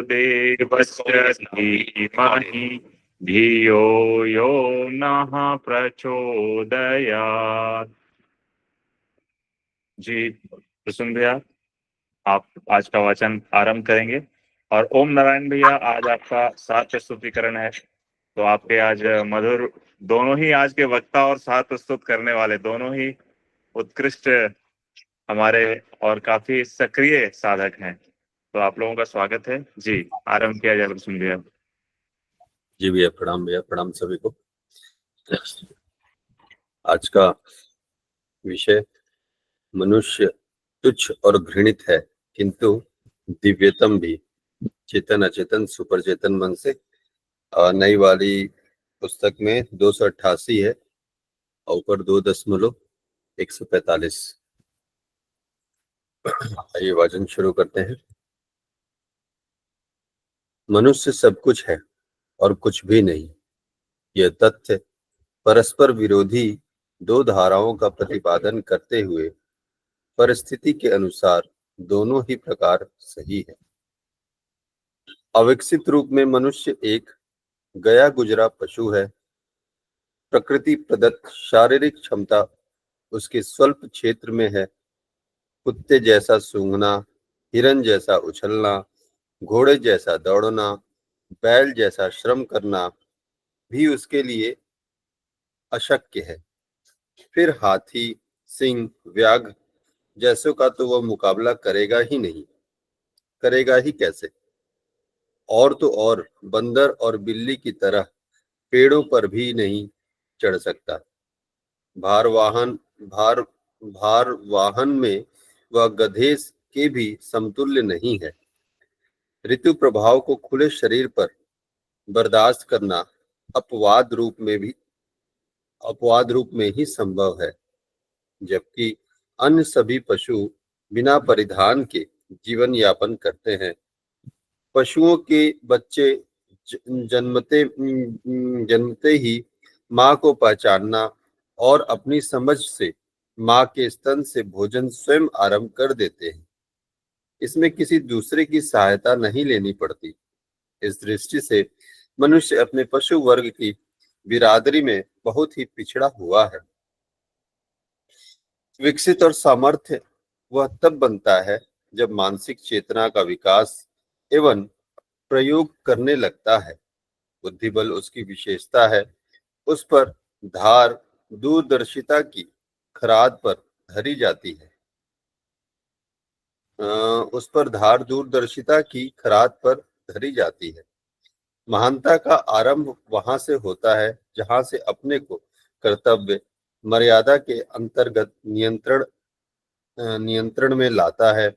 देवस्य धीमहि धियो यो नः प्रचोदयात्। जी प्रसून भैया, आप आज का वाचन आरंभ करेंगे। और ओम नारायण भैया, आज आपका साथ प्रस्तुतिकरण है, तो आपके आज मधुर, दोनों ही आज के वक्ता और साथ प्रस्तुत करने वाले दोनों ही उत्कृष्ट हमारे और काफी सक्रिय साधक हैं, तो आप लोगों का स्वागत है। जी आरंभ किया जाए प्रसून भैया। जी भैया प्रणाम सभी को। आज का विषय मनुष्य तुच्छ और घृणित है, किंतु दिव्यतम भी, चेतन अचेतन सुपर चेतन मन से। नई वाली पुस्तक में 288 है और ऊपर 2.145। आइए वाचन शुरू करते हैं। मनुष्य सब कुछ है और कुछ भी नहीं। यह तथ्य परस्पर विरोधी दो धाराओं का प्रतिपादन करते हुए परिस्थिति के अनुसार दोनों ही प्रकार सही है। अविकसित रूप में मनुष्य एक गया गुजरा पशु है। प्रकृति प्रदत्त शारीरिक क्षमता उसके स्वल्प क्षेत्र में है। कुत्ते जैसा सूंघना, हिरन जैसा उछलना, घोड़े जैसा दौड़ना, बैल जैसा श्रम करना भी उसके लिए अशक्य है। फिर हाथी, सिंह, व्याघ्र जैसों का तो वह मुकाबला करेगा ही नहीं, करेगा ही कैसे। और तो और बंदर और बिल्ली की तरह पेड़ों पर भी नहीं चढ़ सकता। भार भार वाहन में वह गधे के भी समतुल्य नहीं है। ऋतु प्रभाव को खुले शरीर पर बर्दाश्त करना अपवाद रूप में ही संभव है, जबकि अन्य सभी पशु बिना परिधान के जीवन यापन करते हैं। पशुओं के बच्चे जन्मते ही माँ को पहचानना और अपनी समझ से माँ के स्तन से भोजन स्वयं आरंभ कर देते हैं। इसमें किसी दूसरे की सहायता नहीं लेनी पड़ती। इस दृष्टि से मनुष्य अपने पशु वर्ग की बिरादरी में बहुत ही पिछड़ा हुआ है। विकसित और सामर्थ्य वह तब बनता है जब मानसिक चेतना का विकास एवं प्रयोग करने लगता है। बुद्धि बल उसकी विशेषता है। उस पर धार दूरदर्शिता की खराद पर धरी जाती है। उस पर धार दूरदर्शिता की खराद पर धरी जाती है। महानता का आरंभ वहां से होता है जहां से अपने को कर्तव्य मर्यादा के अंतर्गत नियंत्रण में लाता है,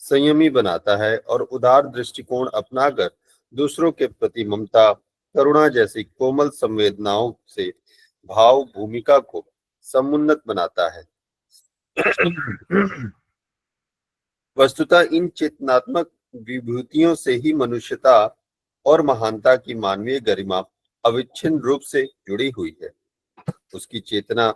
संयमी बनाता है और उदार दृष्टिकोण अपनाकर दूसरों के प्रति ममता, करुणा जैसी कोमल संवेदनाओं से भाव भूमिका को समुन्नत बनाता है। वस्तुतः इन चेतनात्मक विभूतियों से ही मनुष्यता और महानता की मानवीय गरिमा अविच्छिन्न रूप से जुड़ी हुई है। उसकी चेतना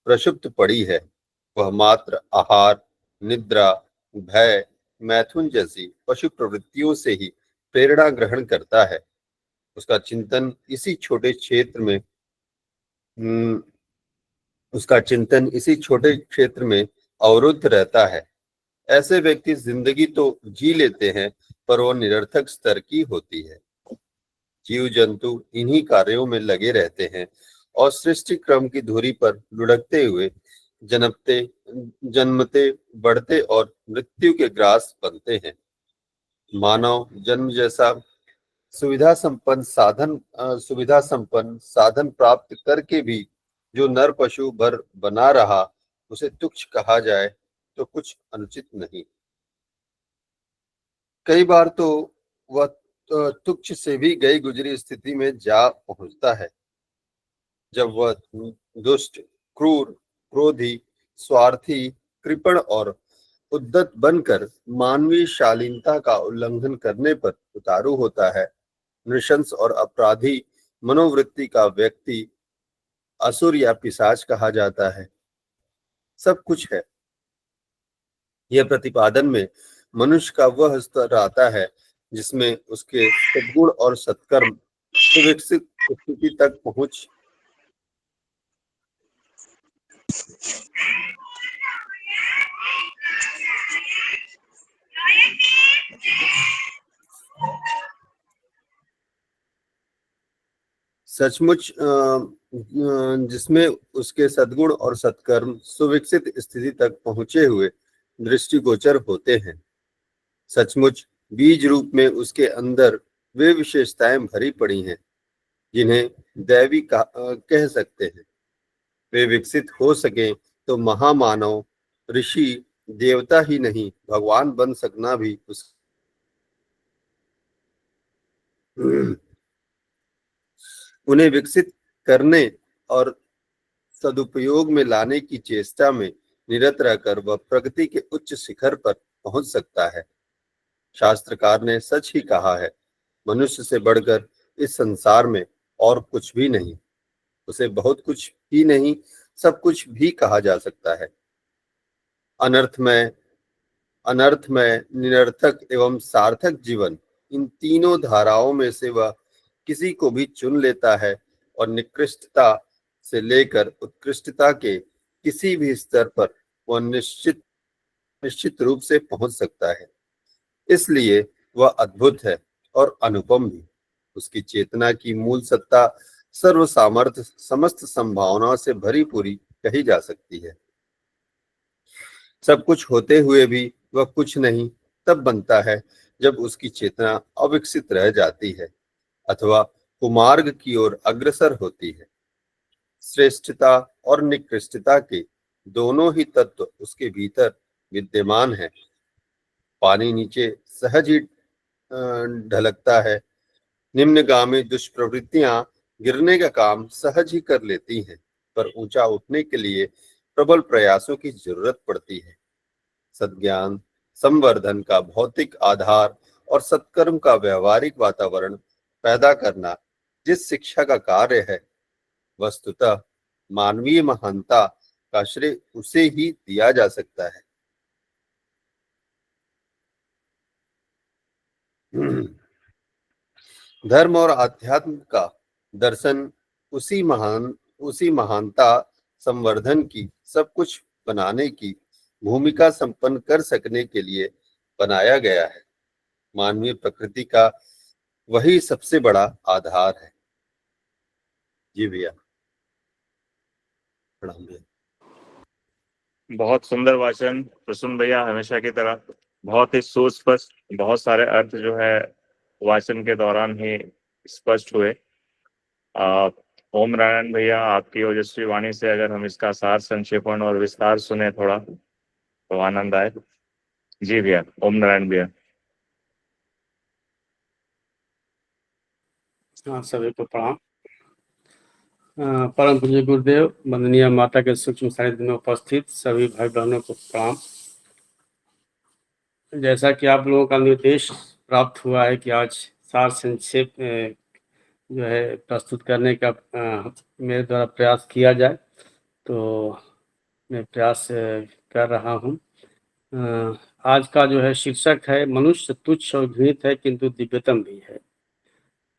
प्रक्षुब्ध पड़ी है। वह मात्र आहार, निद्रा, भय, मैथुन जैसी पशु प्रवृत्तियों से ही प्रेरणा ग्रहण करता है। उसका चिंतन इसी छोटे क्षेत्र में अवरुद्ध रहता है। ऐसे व्यक्ति जिंदगी तो जी लेते हैं, पर वो निरर्थक स्तर की होती है। जीव जंतु इन्हीं कार्यों में लगे रहते हैं और सृष्टि क्रम की धुरी पर लुढ़कते हुए जन्मते बढ़ते और मृत्यु के ग्रास बनते हैं। मानव जन्म जैसा सुविधा संपन्न साधन प्राप्त करके भी जो नर पशु भर बना रहा, उसे तुच्छ कहा जाए तो कुछ अनुचित नहीं। कई बार तो वह तुच्छ से भी गई गुजरी स्थिति में जा पहुंचता है, जब वह दुष्ट, क्रूर, क्रोधी, स्वार्थी, कृपण और उद्दत बनकर मानवीय शालीनता का उल्लंघन करने पर उतारू होता है। नृशंस और अपराधी मनोवृत्ति का व्यक्ति असुर या पिशाच कहा जाता है। सब कुछ है। यह प्रतिपादन में मनुष्य का वह स्तर आता है जिसमें उसके सद्गुण और सत्कर्म सुविकसित स्थिति तक पहुंच सचमुच जिसमें उसके सद्गुण और सत्कर्म सुविकसित स्थिति तक पहुंचे हुए दृष्टिगोचर होते हैं। सचमुच बीज रूप में उसके अंदर वे विशेषताएं भरी पड़ी हैं जिन्हें दैवी कह सकते हैं। वे विकसित हो सके तो महामानव, ऋषि, देवता ही नहीं भगवान बन सकना भी उस उन्हें विकसित करने और सदुपयोग में लाने की चेष्टा में निरत रहकर वह प्रगति के उच्च शिखर पर पहुंच सकता है। शास्त्रकार ने सच ही कहा है, मनुष्य से बढ़कर इस संसार में और कुछ भी नहीं। उसे बहुत कुछ ही नहीं, सब कुछ भी कहा जा सकता है। अनर्थमय, अनर्थमय, निरर्थक एवं सार्थक जीवन, इन तीनों धाराओं में से वह किसी को भी चुन लेता है और निकृष्टता से लेकर उत्कृष्टता के किसी भी स्तर पर वह निश्चित रूप से पहुंच सकता है। इसलिए वह अद्भुत है और अनुपम भी। उसकी चेतना की मूल सत्ता सर्व सामर्थ्य, समस्त संभावनाओं से भरी पूरी कही जा सकती है। सब कुछ होते हुए भी वह कुछ नहीं तब बनता है जब उसकी चेतना अविकसित रह जाती है अथवा कुमार्ग की ओर अग्रसर होती है। श्रेष्ठता और निकृष्टता के दोनों ही तत्व उसके भीतर विद्यमान है। पानी नीचे सहज ही ढलकता है। निम्नगामी दुष्प्रवृत्तियां गिरने का काम सहज ही कर लेती हैं, पर ऊंचा उठने के लिए प्रबल प्रयासों की जरूरत पड़ती है। सद्ज्ञान संवर्धन का भौतिक आधार और सत्कर्म का व्यवहारिक वातावरण पैदा करना जिस शिक्षा का कार्य है, वस्तुतः मानवीय महानता का श्रेय उसे ही दिया जा सकता है। धर्म और अध्यात्म का दर्शन उसी महानता संवर्धन की, सब कुछ बनाने की भूमिका संपन्न कर सकने के लिए बनाया गया है। मानवीय प्रकृति का वही सबसे बड़ा आधार है। जी भैया, प्रणाम भैया। बहुत सुंदर वाचन प्रसून भैया, हमेशा की तरह बहुत ही सुस्पष्ट, बहुत सारे अर्थ जो है वाचन के दौरान ही स्पष्ट हुए। ओम नारायण भैया, आपकी ओजस्वी वाणी से अगर हम इसका सार संक्षेपण और विस्तार सुने थोड़ा तो आनंद आए। जी भैया, ओम नारायण भैया। हाँ, सभी को प्रणाम। परम पूज्य गुरुदेव, वंदनीय माता के सूक्ष्म सानिध्य में उपस्थित सभी भाई बहनों को प्रणाम। जैसा कि आप लोगों का निर्देश प्राप्त हुआ है कि आज सार संक्षेप जो है प्रस्तुत करने का मेरे द्वारा प्रयास किया जाए, तो मैं प्रयास कर रहा हूँ। आज का जो है शीर्षक है, मनुष्य तुच्छ और घृणित है किंतु दिव्यतम भी है।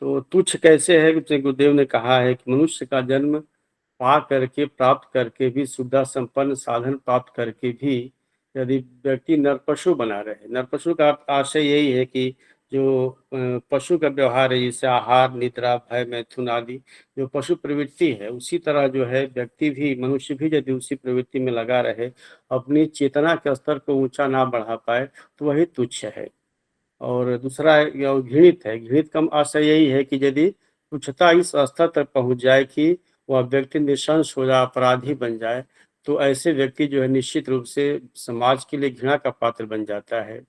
तो तुच्छ कैसे है? गुरुदेव ने कहा है कि मनुष्य का जन्म पा करके, प्राप्त करके भी, सुविधा संपन्न साधन प्राप्त करके भी यदि व्यक्ति नरपशु बना रहे, नरपशु का आशय यही है कि जो पशु का व्यवहार है, जैसे आहार, निद्रा, भय, मैथुन आदि जो पशु प्रवृत्ति है, उसी तरह जो है व्यक्ति भी, मनुष्य भी यदि उसी प्रवृत्ति में लगा रहे, अपनी चेतना के स्तर को ऊंचा ना बढ़ा पाए, तो वही तुच्छ है। और दूसरा घृणित है। घृणित का आशय यही है कि यदि तुच्छता इस स्तर तक पहुंच जाए कि वह व्यक्ति निशंस हो जाए, अपराधी बन जाए, तो ऐसे व्यक्ति जो है निश्चित रूप से समाज के लिए घृणा का पात्र बन जाता है।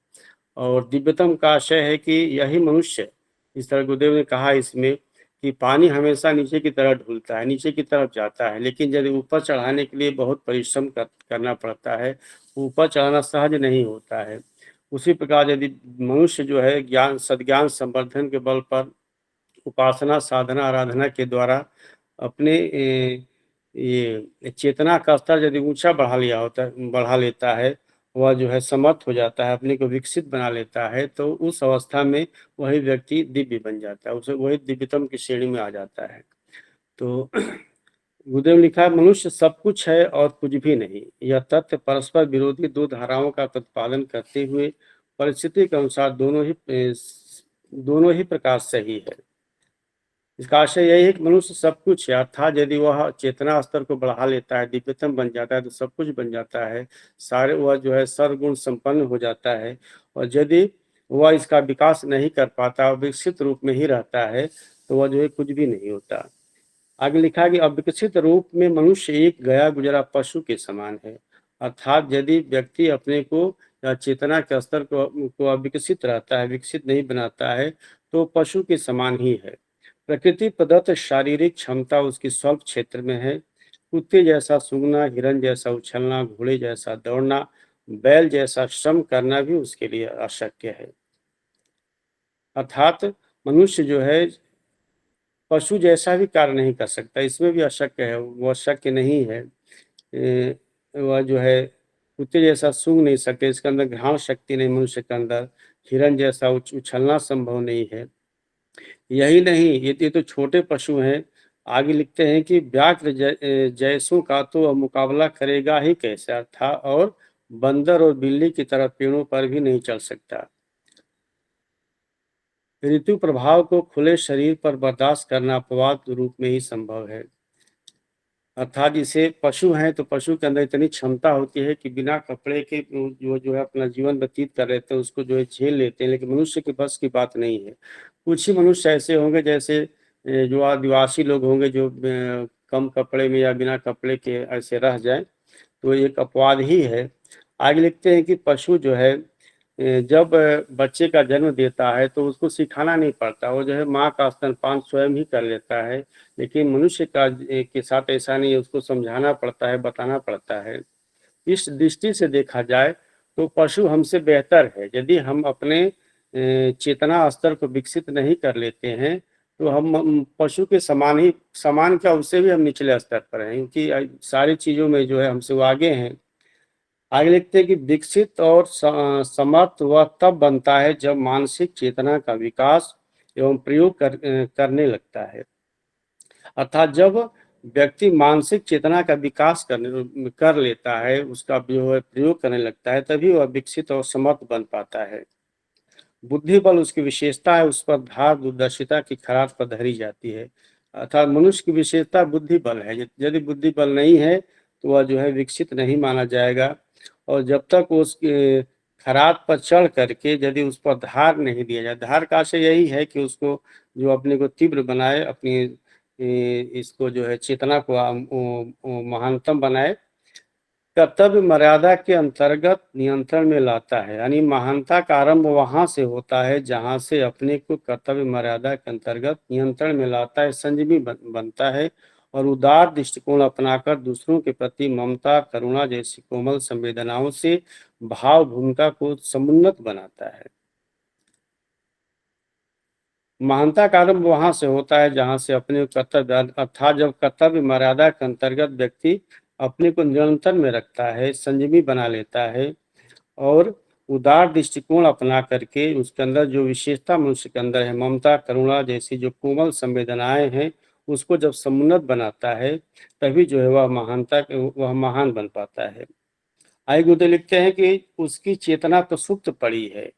और दिव्यतम का आशय है कि यही मनुष्य, इस तरह गुरुदेव ने कहा इसमें कि पानी हमेशा नीचे की तरफ ढुलता है, नीचे की तरफ जाता है, लेकिन यदि ऊपर चढ़ाने के लिए बहुत परिश्रम करना पड़ता है, ऊपर चढ़ाना सहज नहीं होता है। उसी प्रकार यदि मनुष्य जो है ज्ञान, सद्ज्ञान संवर्धन के बल पर उपासना, साधना, आराधना के द्वारा अपने ये चेतना का स्तर यदि ऊंचा बढ़ा लेता है, वह जो है समर्थ हो जाता है, अपने को विकसित बना लेता है, तो उस अवस्था में वही व्यक्ति दिव्य बन जाता है, उसे वही दिव्यतम की श्रेणी में आ जाता है। तो गुरुदेव ने लिखा है, मनुष्य सब कुछ है और कुछ भी नहीं। यह तथ्य परस्पर विरोधी दो धाराओं का प्रतिपादन करते हुए परिस्थिति के अनुसार दोनों ही प्रकार सही है। इसका आशय यही है कि मनुष्य सब कुछ है, अर्थात यदि वह चेतना स्तर को बढ़ा लेता है, दिव्यतम बन जाता है, तो सब कुछ बन जाता है, सारे वह जो है सर्वगुण संपन्न हो जाता है। और यदि वह इसका विकास नहीं कर पाता, विकसित रूप में ही रहता है, तो वह जो है कुछ भी नहीं होता। आगे लिखा कि अविकसित रूप में मनुष्य एक गया गुजरा पशु के समान है, अर्थात यदि व्यक्ति अपने को या चेतना के स्तर को अविकसित रहता है, विकसित नहीं बनाता है, तो पशु के समान ही है। प्रकृति प्रदत्त शारीरिक क्षमता उसकी स्वल्प क्षेत्र में है। कुत्ते जैसा सूंघना, हिरन जैसा उछलना, घोड़े जैसा दौड़ना, बैल जैसा श्रम करना भी उसके लिए अशक्य है। अर्थात मनुष्य जो है पशु जैसा भी कार्य नहीं कर सकता, इसमें भी अशक्य है, वो शक्य नहीं है। वह जो है कुत्ते जैसा सूंघ नहीं सकते, इसके अंदर घ्राण शक्ति नहीं मनुष्य के अंदर। हिरन जैसा उछलना संभव नहीं है। यही नहीं, ये तो छोटे पशु हैं। आगे लिखते हैं कि व्याघ्र जैसों का तो अब मुकाबला करेगा ही कैसे, था और बंदर और बिल्ली की तरह पेड़ों पर भी नहीं चल सकता। ऋतु प्रभाव को खुले शरीर पर बर्दाश्त करना अपवाद रूप में ही संभव है। अर्थात जैसे पशु हैं, तो पशु के अंदर इतनी क्षमता होती है कि बिना कपड़े के जो है अपना जीवन व्यतीत कर लेते हैं, उसको जो है झेल लेते हैं, लेकिन मनुष्य के बस की बात नहीं है। कुछ ही मनुष्य ऐसे होंगे, जैसे जो आदिवासी लोग होंगे, जो कम कपड़े में या बिना कपड़े के ऐसे रह जाए, तो एक अपवाद ही है। आगे लिखते हैं कि पशु जो है जब बच्चे का जन्म देता है, तो उसको सिखाना नहीं पड़ता, वो जो है माँ का स्तनपान स्वयं ही कर लेता है। लेकिन मनुष्य का के साथ ऐसा नहीं है, उसको समझाना पड़ता है, बताना पड़ता है। इस दृष्टि से देखा जाए तो पशु हमसे बेहतर है। यदि हम अपने चेतना स्तर को विकसित नहीं कर लेते हैं, तो हम पशु के समान क्या, उससे भी हम निचले स्तर पर हैं, क्योंकि सारी चीजों में जो है हमसे वो आगे हैं। आगे लिखते हैं कि विकसित और समर्थ वह तब बनता है जब मानसिक चेतना का विकास एवं प्रयोग करने लगता है। अर्थात जब व्यक्ति मानसिक चेतना का विकास कर लेता है, उसका जो है प्रयोग करने लगता है, तभी वह विकसित और समर्थ बन पाता है। बुद्धि बल उसकी विशेषता है, उस पर धार दूरदर्शिता की खराट पर धरी जाती है। अर्थात मनुष्य की विशेषता बुद्धि बल है। यदि बुद्धि बल नहीं है, तो वह जो है विकसित नहीं माना जाएगा। और जब तक उसके खराट पर चढ़ करके यदि उस पर धार नहीं दिया जाए, धार का आशय यही है कि उसको जो अपने को तीव्र बनाए, अपनी इसको जो है चेतना को महानतम बनाए, कर्तव्य मर्यादा के अंतर्गत नियंत्रण में लाता है। यानी महानता का आरंभ वहां से होता है जहां से अपने को कर्तव्य मर्यादा के अंतर्गत नियंत्रण में लाता है, संयमी बनता है, और उदार दृष्टिकोण अपनाकर दूसरों के प्रति ममता, करुणा जैसी कोमल संवेदनाओं से भाव भूमिका को समुन्नत बनाता है। महानता का आरंभ वहां से होता है जहां से अपने कर्तव्य, अर्थात जब कर्तव्य मर्यादा के अंतर्गत व्यक्ति अपने को नियंत्रण में रखता है, संयमी बना लेता है, और उदार दृष्टिकोण अपना करके उसके अंदर जो विशेषता मनुष्य के अंदर है, ममता, करुणा जैसी जो कोमल संवेदनाएं हैं, उसको जब समुन्नत बनाता है, तभी जो है वह महान बन पाता है। आगे गुरुदेव लिखते हैं कि उसकी चेतना तो सुप्त पड़ी है,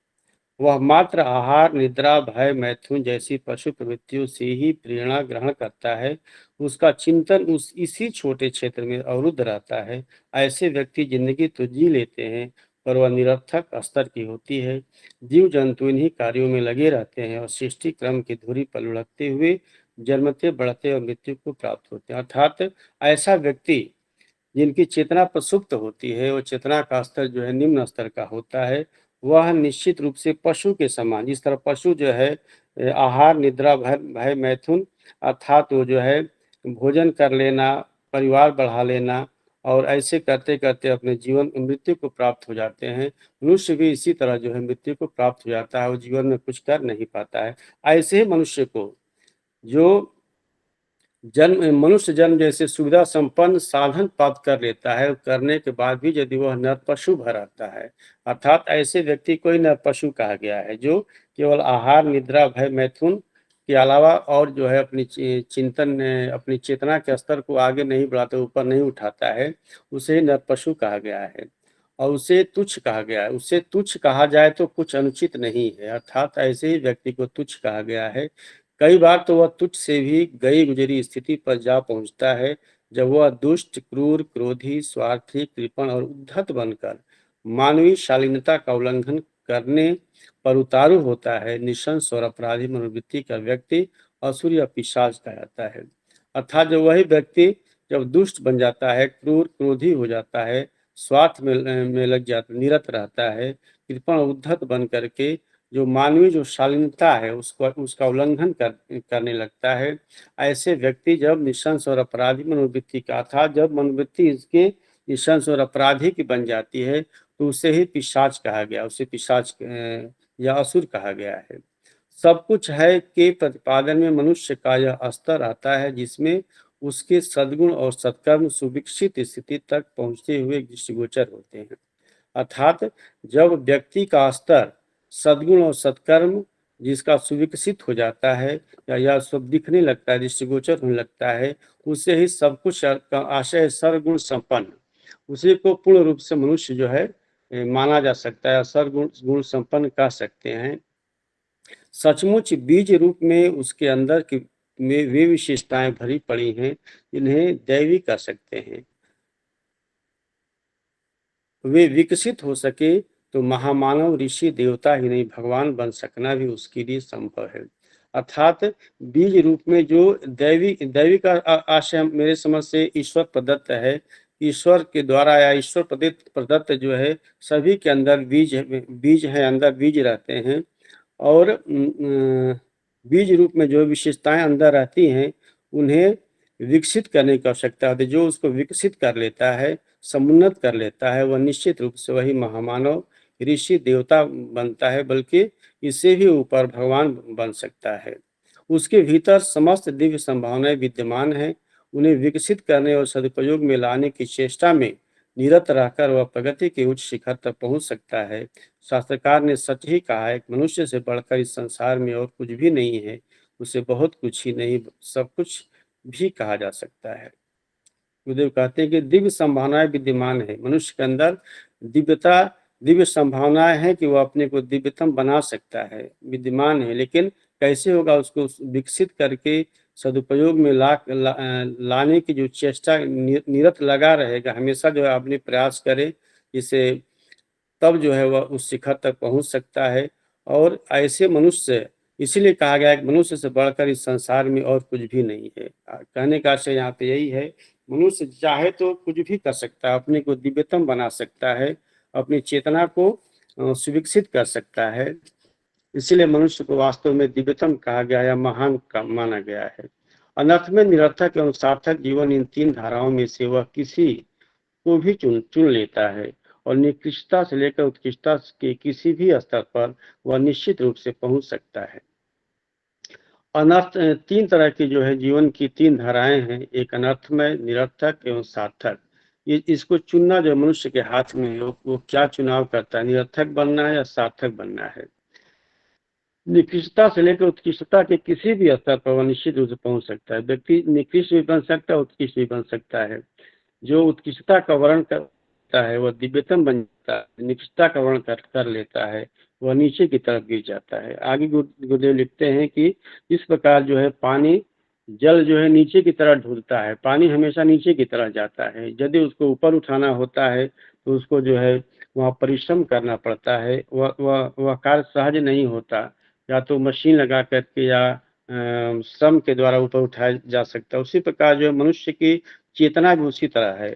वह मात्र आहार, निद्रा, भय, मैथुन जैसी पशु प्रवृत्तियों से ही प्रेरणा ग्रहण करता है। उसका चिंतन इसी छोटे क्षेत्र में अवरुद्ध रहता है। ऐसे व्यक्ति जिंदगी तो जी लेते हैं, पर वह निरर्थक स्तर की होती है। जीव जंतु इन्हीं कार्यों में लगे रहते हैं और सृष्टि क्रम की धुरी पर लुढ़कते हुए जन्मते, बढ़ते और मृत्यु को प्राप्त होते हैं। अर्थात ऐसा व्यक्ति जिनकी चेतना प्रसुप्त होती है, वो चेतना का स्तर जो है निम्न स्तर का होता है, वह निश्चित रूप से पशु के समान, जिस तरह पशु जो है आहार, निद्रा, भय, मैथुन, अर्थात वो जो है भोजन कर लेना, परिवार बढ़ा लेना, और ऐसे करते करते अपने जीवन मृत्यु को प्राप्त हो जाते हैं। मनुष्य भी इसी तरह जो है मृत्यु को प्राप्त हो जाता है, वो जीवन में कुछ कर नहीं पाता है। ऐसे ही मनुष्य को जो मनुष्य जन्म जैसे सुविधा संपन्न साधन प्राप्त कर लेता है, करने के बाद भी यदि वह नर पशु भराता है, अर्थात ऐसे व्यक्ति को ही नर पशु कहा गया है, जो केवल आहार, निद्रा, भय, मैथुन के अलावा और जो है अपनी चिंतन, अपनी चेतना के स्तर को आगे नहीं बढ़ाता, ऊपर नहीं उठाता है, उसे नर पशु कहा गया है और उसे तुच्छ कहा गया है। उसे तुच्छ कहा जाए तो कुछ अनुचित नहीं है, अर्थात ऐसे ही व्यक्ति को तुच्छ कहा गया है। कई बार तो वह तुच्छ से भी गई गुजरी स्थिति पर जा पहुंचता है, जब वह दुष्ट, क्रूर, क्रोधी, स्वार्थी, कृपण और उद्धत बनकर मानवीय शालीनता का उल्लंघन करने पर उतारू होता है। निशंस और अपराधी मनोवृत्ति का व्यक्ति असुर या पिशाच कहलाता है। अर्थात जब वही व्यक्ति जब दुष्ट बन जाता है, क्रूर, क्रोधी हो जाता है, स्वार्थ में लग जाता, निरत रहता है, कृपण, उद्धत बन करके जो मानवीय जो शालीनता है उसका उल्लंघन करने लगता है, ऐसे व्यक्ति जब निशंस और अपराधी मनोवृत्ति का था, जब मनोवृत्ति इसके निशंस और अपराधी की बन जाती है, तो उसे ही पिशाच कहा गया, उसे पिशाच या असुर कहा गया है। सब कुछ है के प्रतिपादन में मनुष्य का यह स्तर आता है, जिसमें उसके सद्गुण और सत्कर्म सुविकसित स्थिति तक पहुंचते हुए दृष्टिगोचर होते हैं। अर्थात जब व्यक्ति का स्तर सद्गुण और सत्कर्म जिसका सुविकसित हो जाता है या यह सब दिखने लगता है, दृष्टिगोचर होने लगता है, उससे ही सब कुछ का आशय सर्वगुण संपन्न, उसी को पूर्ण रूप से मनुष्य जो है माना जा सकता है, सर्वगुण गुण संपन्न कह सकते हैं। सचमुच बीज रूप में उसके अंदर की में वे विशेषताएं भरी पड़ी हैं, इन्हें दैवी कह सकते हैं। वे विकसित हो सके तो महामानव, ऋषि, देवता ही नहीं, भगवान बन सकना भी उसके लिए संभव है। अर्थात बीज रूप में जो दैवी का आशय मेरे समझ से ईश्वर प्रदत्त है। ईश्वर के द्वारा या ईश्वर प्रदत्त जो है, सभी के अंदर बीज है, अंदर बीज रहते हैं और बीज रूप में जो विशेषताएं अंदर रहती हैं, उन्हें विकसित करने की आवश्यकता होती है। जो उसको विकसित कर लेता है, समुन्नत कर लेता है, वह निश्चित रूप से वही महामानव, ऋषि, देवता बनता है, बल्कि इससे भी ऊपर भगवान बन सकता है। उसके भीतर समस्त दिव्य संभावनाएं विद्यमान हैं। उन्हें विकसित करने और सदुपयोग में लाने की चेष्टा में निरत रहकर वह प्रगति के उच्च शिखर तक पहुंच सकता है। शास्त्रकार ने सच ही कहा है, मनुष्य से बढ़कर इस संसार में और कुछ भी नहीं है, उसे बहुत कुछ ही नहीं, सब कुछ भी कहा जा सकता है। गुरुदेव कहते हैं कि दिव्य संभावनाएं विद्यमान है मनुष्य के अंदर, दिव्य संभावनाएं हैं कि वह अपने को दिव्यतम बना सकता है, विद्यमान है। लेकिन कैसे होगा, उसको विकसित करके सदुपयोग में लाने की जो चेष्टा निरत लगा रहेगा, हमेशा जो है अपने प्रयास करे, इसे तब जो है वह उस शिखर तक पहुंच सकता है। और ऐसे मनुष्य, इसीलिए कहा गया है कि मनुष्य से बढ़कर इस संसार में और कुछ भी नहीं है। कहने का आशय यहाँ पे यही है, मनुष्य चाहे तो कुछ भी कर सकता है, अपने को दिव्यतम बना सकता है, अपनी चेतना को सुविकसित कर सकता है। इसीलिए मनुष्य को वास्तव में दिव्यतम कहा गया या महान माना गया है। अनर्थ में निरर्थक एवं सार्थक जीवन इन तीन धाराओं में से वह किसी को भी चुन लेता है और निकृष्टता से लेकर उत्कृष्टता के किसी भी स्तर पर वह निश्चित रूप से पहुंच सकता है। अनर्थ, तीन तरह की जो है जीवन की तीन धाराएं हैं, एक अनर्थमय, निरर्थक एवं सार्थक। ये इसको चुनना जो मनुष्य के हाथ में है, वो क्या चुनाव करता है, निरर्थक बनना है या सार्थक बनना है। निकृष्टता से लेकर उत्कृष्टता के किसी भी स्तर पर वह निश्चित रूप से पहुंच सकता है। व्यक्ति निकृष्ट भी बन सकता है, उत्कृष्ट भी बन सकता है। जो उत्कृष्टता का वर्ण करता है वह दिव्यतम बन जाता है, निकृष्टता का वर्ण कर लेता है वह नीचे की तरफ गिर जाता है। आगे गुरुदेव लिखते हैं कि इस प्रकार जो है पानी, जल जो है नीचे की तरफ ढुलता है, पानी हमेशा नीचे की तरफ जाता है। यदि उसको ऊपर उठाना होता है तो उसको जो है वहाँ परिश्रम करना पड़ता है, वह कार्य सहज नहीं होता। या तो मशीन लगा करके या श्रम के द्वारा ऊपर उठाया जा सकता है। उसी प्रकार जो है मनुष्य की चेतना भी उसी तरह है।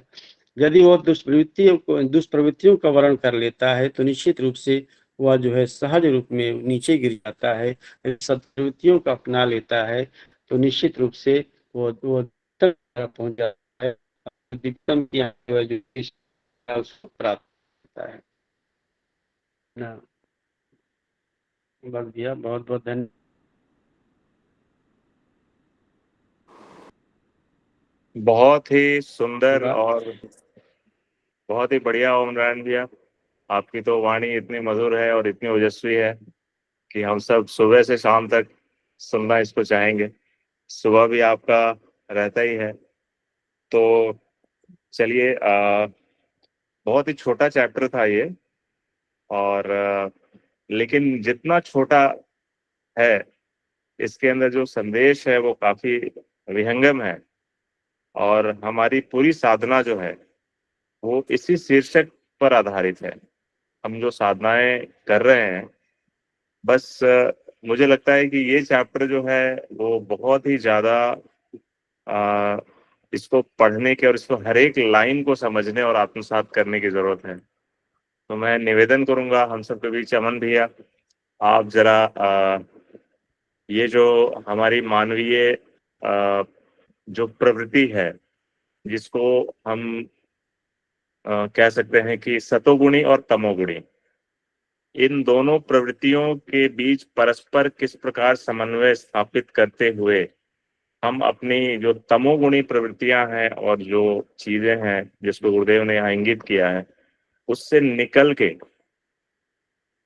यदि वह दुष्प्रवृत्तियों का वर्ण कर लेता है तो निश्चित रूप से वह जो है सहज रूप में नीचे गिर जाता है। सत्प्रवृत्तियों का अपना लेता है तो निश्चित रूप से वो तक पहुंच जाता है, अधिकतम जो उसको प्राप्त होता है ना। बस भैया, बहुत बहुत धन्यवाद। बहुत ही सुंदर वाह। और बहुत ही बढ़िया ओम नारायण भैया। आपकी तो वाणी इतनी मधुर है और इतनी ओजस्वी है कि हम सब सुबह से शाम तक सुनना इसको चाहेंगे। सुबह भी आपका रहता ही है। तो चलिए, बहुत ही छोटा चैप्टर था ये, और लेकिन जितना छोटा है, इसके अंदर जो संदेश है वो काफी विहंगम है। और हमारी पूरी साधना जो है वो इसी शीर्षक पर आधारित है। हम जो साधनाएं कर रहे हैं, बस मुझे लगता है कि ये चैप्टर जो है वो बहुत ही ज्यादा अ, इसको पढ़ने के और इसको हर एक लाइन को समझने और आत्मसात करने की जरूरत है। तो मैं निवेदन करूंगा हम सबके बीच, अमन भैया, आप जरा ये जो हमारी मानवीय जो प्रवृत्ति है, जिसको हम कह सकते हैं कि सतोगुणी और तमोगुणी, इन दोनों प्रवृत्तियों के बीच परस्पर किस प्रकार समन्वय स्थापित करते हुए हम अपनी जो तमोगुणी प्रवृत्तियां हैं और जो चीजें हैं जिसको गुरुदेव ने यहाँ इंगित किया है, उससे निकल के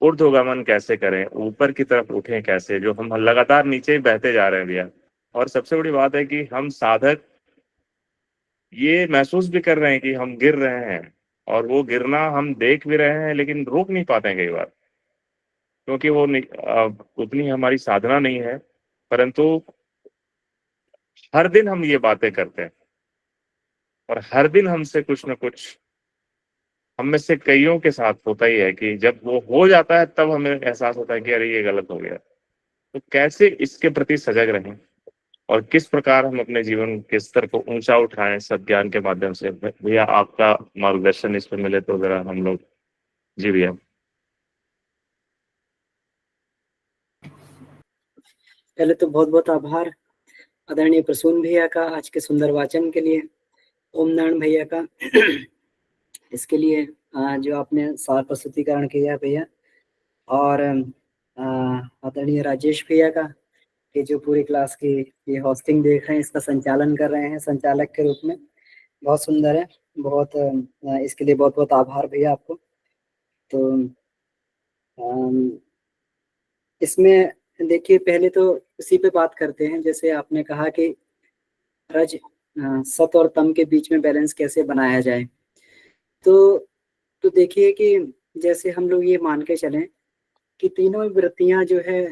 ऊर्ध्वगमन कैसे करें, ऊपर की तरफ उठें कैसे, जो हम लगातार नीचे ही बहते जा रहे हैं भैया। और सबसे बड़ी बात है कि हम साधक ये महसूस भी कर रहे हैं कि हम गिर रहे हैं, और वो गिरना हम देख भी रहे हैं लेकिन रोक नहीं पाते हैं कई बार, क्योंकि वो उतनी हमारी साधना नहीं है। परंतु हर दिन हम ये बातें करते हैं, और हर दिन हमसे कुछ न कुछ, हम में से कईयों के साथ होता ही है कि जब वो हो जाता है तब हमें एहसास होता है कि अरे ये गलत हो गया। तो कैसे इसके प्रति सजग रहें और किस प्रकार हम अपने जीवन के स्तर को ऊंचा उठाएं सज्ञान के माध्यम से, भैया आपका मार्गदर्शन इस पर मिले तो जरा हम लोग। जी भैया। पहले तो बहुत बहुत आभार आदरणीय प्रसून भैया का आज के सुंदर वाचन के लिए, ओम नारायण भैया का इसके लिए जो आपने सार प्रस्तुतिकरण किया भैया, और आदरणीय राजेश भैया का कि जो पूरी क्लास की ये होस्टिंग देख रहे हैं, इसका संचालन कर रहे हैं संचालक के रूप में। बहुत सुंदर है, बहुत इसके लिए बहुत बहुत आभार भैया आपको। तो इसमें देखिए, पहले तो इसी पे बात करते हैं। जैसे आपने कहा कि रज सत और तम के बीच में बैलेंस कैसे बनाया जाए। तो देखिए कि जैसे हम लोग ये मान के चलें कि तीनों वृत्तियां जो है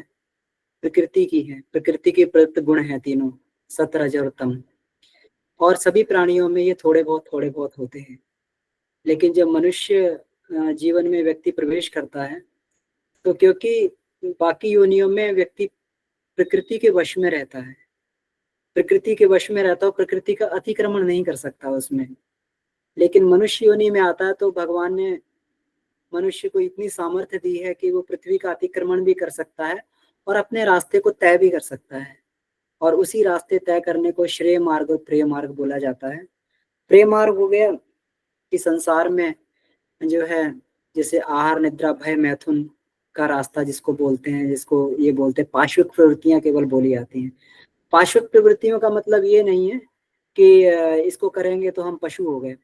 प्रकृति की है, प्रकृति के प्रयुक्त गुण हैं तीनों, सत रज और तम। और सभी प्राणियों में ये थोड़े बहुत होते हैं। लेकिन जब मनुष्य जीवन में व्यक्ति प्रवेश करता है, तो क्योंकि बाकी योनियों में व्यक्ति प्रकृति के वश में रहता है, प्रकृति के वश में रहता है, प्रकृति का अतिक्रमण नहीं कर सकता उसमें। लेकिन मनुष्य योनि में आता है तो भगवान ने मनुष्य को इतनी सामर्थ्य दी है कि वो पृथ्वी का अतिक्रमण भी कर सकता है और अपने रास्ते को तय भी कर सकता है। और उसी रास्ते तय करने को श्रेय मार्ग और प्रेय मार्ग बोला जाता है। प्रेय मार्ग हो गया कि संसार में जो है, जैसे आहार निद्रा भय मैथुन का रास्ता जिसको बोलते हैं, जिसको ये बोलते हैं पाश्विक प्रवृत्तियां केवल बोली जाती हैं। पाश्विक प्रवृत्तियों का मतलब ये नहीं है कि इसको करेंगे तो हम पशु हो गए।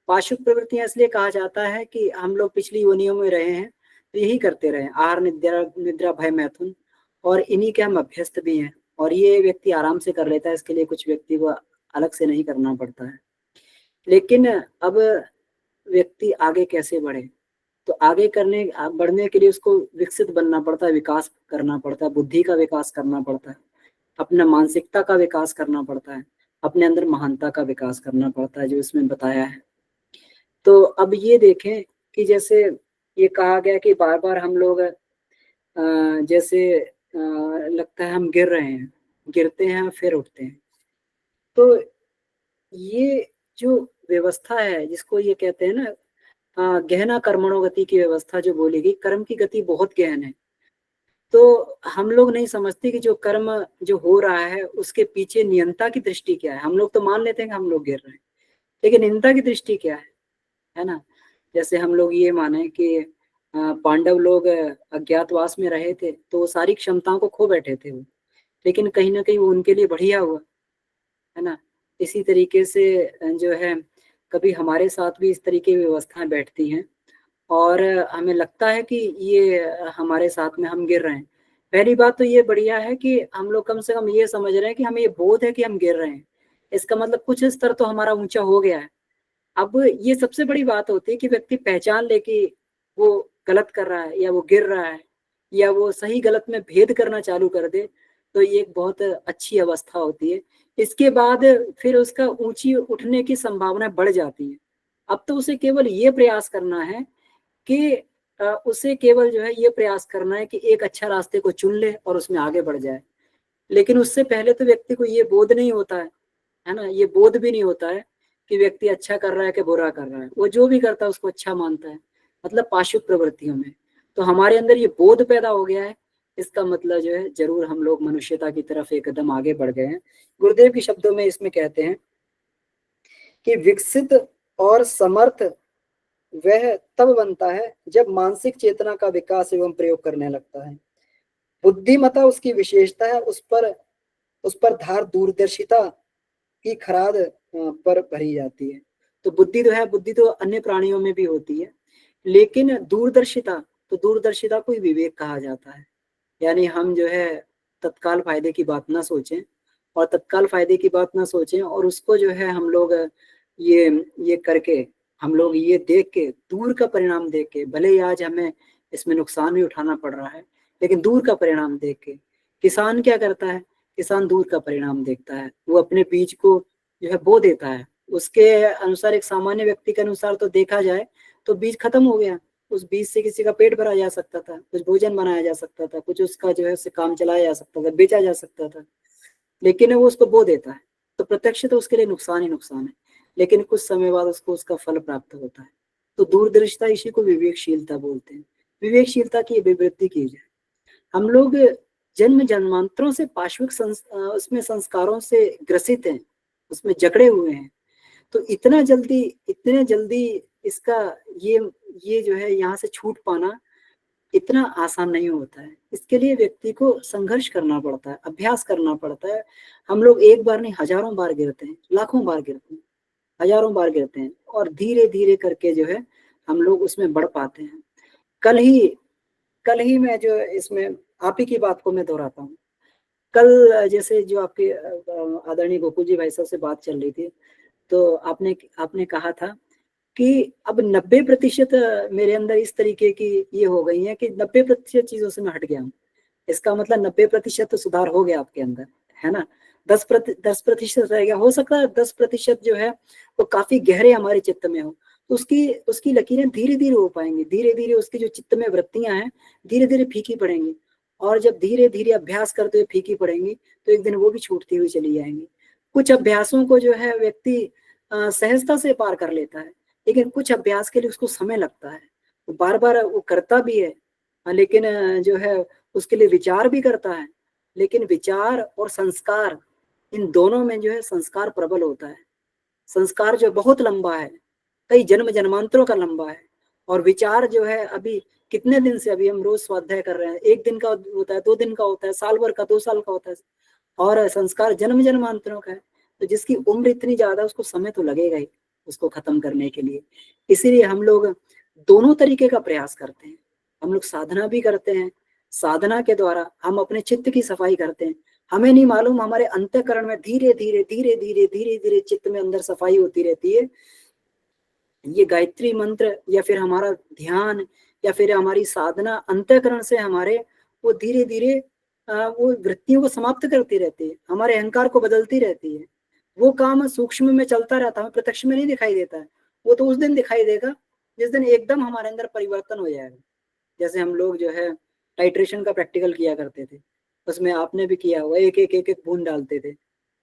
पाश्विक प्रवृत्तियां इसलिए कहा जाता है कि हम लोग पिछली योनियों में रहे हैं तो यही करते रहे, आहार निद्रा भय मैथुन, और इन्हीं के हम अभ्यस्त भी हैं। और ये व्यक्ति आराम से कर लेता है, इसके लिए कुछ व्यक्ति को अलग से नहीं करना पड़ता है। लेकिन अब व्यक्ति आगे कैसे बढ़े, तो आगे बढ़ने के लिए उसको विकसित बनना पड़ता है, विकास करना पड़ता है, बुद्धि का विकास करना पड़ता है, अपना मानसिकता का विकास करना पड़ता है, अपने अंदर महानता का विकास करना पड़ता है, जो इसमें बताया है। तो अब ये देखें कि जैसे ये कहा गया कि बार बार हम लोग जैसे लगता है हम गिर रहे हैं, गिरते हैं फिर उठते हैं। तो ये जो व्यवस्था है जिसको ये कहते हैं ना गहना कर्मणो गति की व्यवस्था जो बोली गई, कर्म की गति बहुत गहन है। तो हम लोग नहीं समझते कि जो कर्म जो हो रहा है उसके पीछे नियंता की दृष्टि क्या है। हम लोग तो मान लेते हैं कि हम लोग गिर रहे हैं, लेकिन नियंता की दृष्टि क्या है ना। जैसे हम लोग ये माने कि पांडव लोग अज्ञातवास में रहे थे तो वो सारी क्षमताओं को खो बैठे थे वो, लेकिन कहीं ना कहीं वो उनके लिए बढ़िया हुआ, है ना। इसी तरीके से जो है कभी हमारे साथ भी इस तरीके की व्यवस्थाएं बैठती हैं और हमें लगता है कि ये हमारे साथ में हम गिर रहे हैं। पहली बात तो ये बढ़िया है कि हम लोग कम से कम ये समझ रहे हैं कि हमें ये बोध है कि हम गिर रहे हैं, इसका मतलब कुछ स्तर तो हमारा ऊंचा हो गया है। अब ये सबसे बड़ी बात होती है कि व्यक्ति पहचान ले कि वो गलत कर रहा है या वो गिर रहा है या वो सही गलत में भेद करना चालू कर दे, तो ये एक बहुत अच्छी अवस्था होती है। इसके बाद फिर उसका ऊंची उठने की संभावना बढ़ जाती है। अब तो उसे केवल ये प्रयास करना है कि उसे केवल जो है ये प्रयास करना है कि एक अच्छा रास्ते को चुन ले और उसमें आगे बढ़ जाए। लेकिन उससे पहले तो व्यक्ति को ये बोध नहीं होता है ना, ये बोध भी नहीं होता है कि व्यक्ति अच्छा कर रहा है कि बुरा कर रहा है। वो जो भी करता है उसको अच्छा मानता है, मतलब पाशुक प्रवृत्तियों में। तो हमारे अंदर ये बोध पैदा हो गया है, इसका मतलब जो है जरूर हम लोग मनुष्यता की तरफ एक कदम आगे बढ़ गए हैं। गुरुदेव के शब्दों में इसमें कहते हैं कि विकसित और समर्थ वह तब बनता है जब मानसिक चेतना का विकास एवं प्रयोग करने लगता है। बुद्धिमत्ता उसकी विशेषता है, उस पर धार दूरदर्शिता की खराद पर भरी जाती है। तो बुद्धि तो अन्य प्राणियों में भी होती है, लेकिन दूरदर्शिता, तो दूरदर्शिता को ही विवेक कहा जाता है। यानी हम जो है तत्काल फायदे की बात ना सोचें और तत्काल फायदे की बात ना सोचें और उसको जो है हम लोग ये करके, हम लोग ये देख के, दूर का परिणाम देख के, भले ही आज हमें इसमें नुकसान भी उठाना पड़ रहा है, लेकिन दूर का परिणाम देख के। किसान क्या करता है, किसान दूर का परिणाम देखता है, वो अपने बीज को जो है बो देता है। उसके अनुसार, एक सामान्य व्यक्ति के अनुसार तो देखा जाए तो बीज खत्म हो गया, उस बीज से किसी का पेट भरा जा सकता था, कुछ भोजन बनाया जा सकता था, कुछ उसका जो है उससे काम चलाया जा सकता था, बेचा जा सकता था, लेकिन वो उसको बो देता है। तो प्रत्यक्ष तो उसके लिए नुकसान ही नुकसान है, लेकिन कुछ समय बाद उसको उसका फल प्राप्त होता है। तो दूरदर्शिता, इसी को विवेकशीलता बोलते हैं। विवेकशीलता की विवृत्ति की जाए। हम लोग जन्म जन्मांतरों से पाश्विक उसमें संस्कारों से ग्रसित हैं, उसमें जकड़े हुए हैं। तो इतने जल्दी इसका ये जो है यहाँ से छूट पाना इतना आसान नहीं होता है। इसके लिए व्यक्ति को संघर्ष करना पड़ता है, अभ्यास करना पड़ता है। हम लोग एक बार नहीं, हजारों बार गिरते हैं, लाखों बार गिरते हैं, हजारों बार गिरते हैं और धीरे धीरे करके जो है हम लोग उसमें बढ़ पाते हैं। कल ही मैं जो इसमें आप ही की बात को मैं दोहराता हूँ। कल जैसे जो आपके आदरणीय गोकुल जी भाई साहब से बात चल रही थी, तो आपने कहा था कि अब 90% मेरे अंदर इस तरीके की ये हो गई है कि 90% चीजों से मैं हट गया हूँ। इसका मतलब 90% तो सुधार हो गया आपके अंदर, है ना। 10% रह गया। हो सकता है 10% जो है वो काफी गहरे हमारे चित्त में हो, तो उसकी लकीरें धीरे धीरे हो पाएंगी। धीरे धीरे उसकी जो चित्त में वृत्तियां हैं धीरे धीरे फीकी पड़ेंगी, और जब धीरे धीरे अभ्यास करते हुए फीकी पड़ेंगी तो एक दिन वो भी छूटती हुई चली जाएंगी। कुछ अभ्यासों को जो है व्यक्ति सहजता से पार कर लेता है, लेकिन कुछ अभ्यास के लिए उसको समय लगता है। वो बार बार वो करता भी है, लेकिन जो है उसके लिए विचार भी करता है। लेकिन विचार और संस्कार, इन दोनों में जो है संस्कार प्रबल होता है। संस्कार जो बहुत लंबा है, कई जन्म जन्मांतरों का लंबा है, और विचार जो है अभी कितने दिन से, अभी हम रोज स्वाध्याय कर रहे हैं, 1 दिन का होता है, 2 दिन का होता है, साल भर का, 2 साल का होता है, और संस्कार जन्म जन्मांतरों का है। तो जिसकी उम्र इतनी ज्यादा, उसको समय तो लगेगा ही उसको खत्म करने के लिए। इसीलिए हम लोग दोनों तरीके का प्रयास करते हैं। हम लोग साधना भी करते हैं, साधना के द्वारा हम अपने चित्त की सफाई करते हैं। हमें नहीं मालूम, हमारे अंतःकरण में धीरे धीरे धीरे धीरे धीरे धीरे चित्त में अंदर सफाई होती रहती है। ये गायत्री मंत्र या फिर हमारा ध्यान या फिर हमारी साधना अंतःकरण से हमारे वो धीरे धीरे वो वृत्तियों को समाप्त करती रहती है, हमारे अहंकार को बदलती रहती है। वो काम सूक्ष्म में चलता रहता है, प्रत्यक्ष में नहीं दिखाई देता है। वो तो उस दिन दिखाई देगा जिस दिन एकदम हमारे अंदर परिवर्तन हो जाएगा। जैसे हम लोग जो है टाइट्रेशन का प्रैक्टिकल किया करते थे, उसमें आपने भी किया हुआ, एक एक एक एक बूंद डालते थे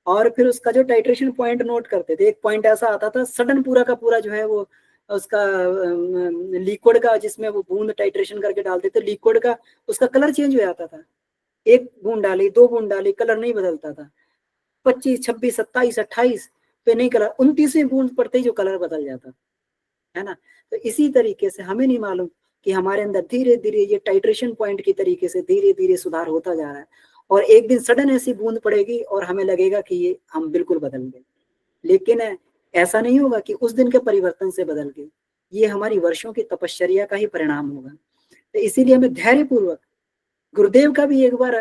और फिर उसका जो टाइट्रेशन पॉइंट नोट करते थे। एक पॉइंट ऐसा आता था सडन पूरा का पूरा जो है वो उसका लिक्विड का, जिसमें वो बूंद टाइट्रेशन करके डालते थे, लिक्विड का उसका कलर चेंज हो जाता था। 1 बूंद डाली, 2 बूंद डाली, कलर नहीं बदलता था। 25, 26, 27, 28 पे नहीं कलर, 29वीं बूंद पड़ते ही जो कलर बदल जाता है ना। तो इसी तरीके से हमें नहीं मालूम कि हमारे अंदर धीरे धीरे ये टाइट्रेशन पॉइंट की तरीके से धीरे धीरे सुधार होता जा रहा है, और एक दिन सडन ऐसी बूंद पड़ेगी और हमें लगेगा कि ये हम बिल्कुल बदल गए। लेकिन ऐसा नहीं होगा कि उस दिन के परिवर्तन से बदल के, ये हमारी वर्षों की तपश्चर्या का ही परिणाम होगा। तो इसीलिए हमें धैर्य पूर्वक, गुरुदेव का भी एक बार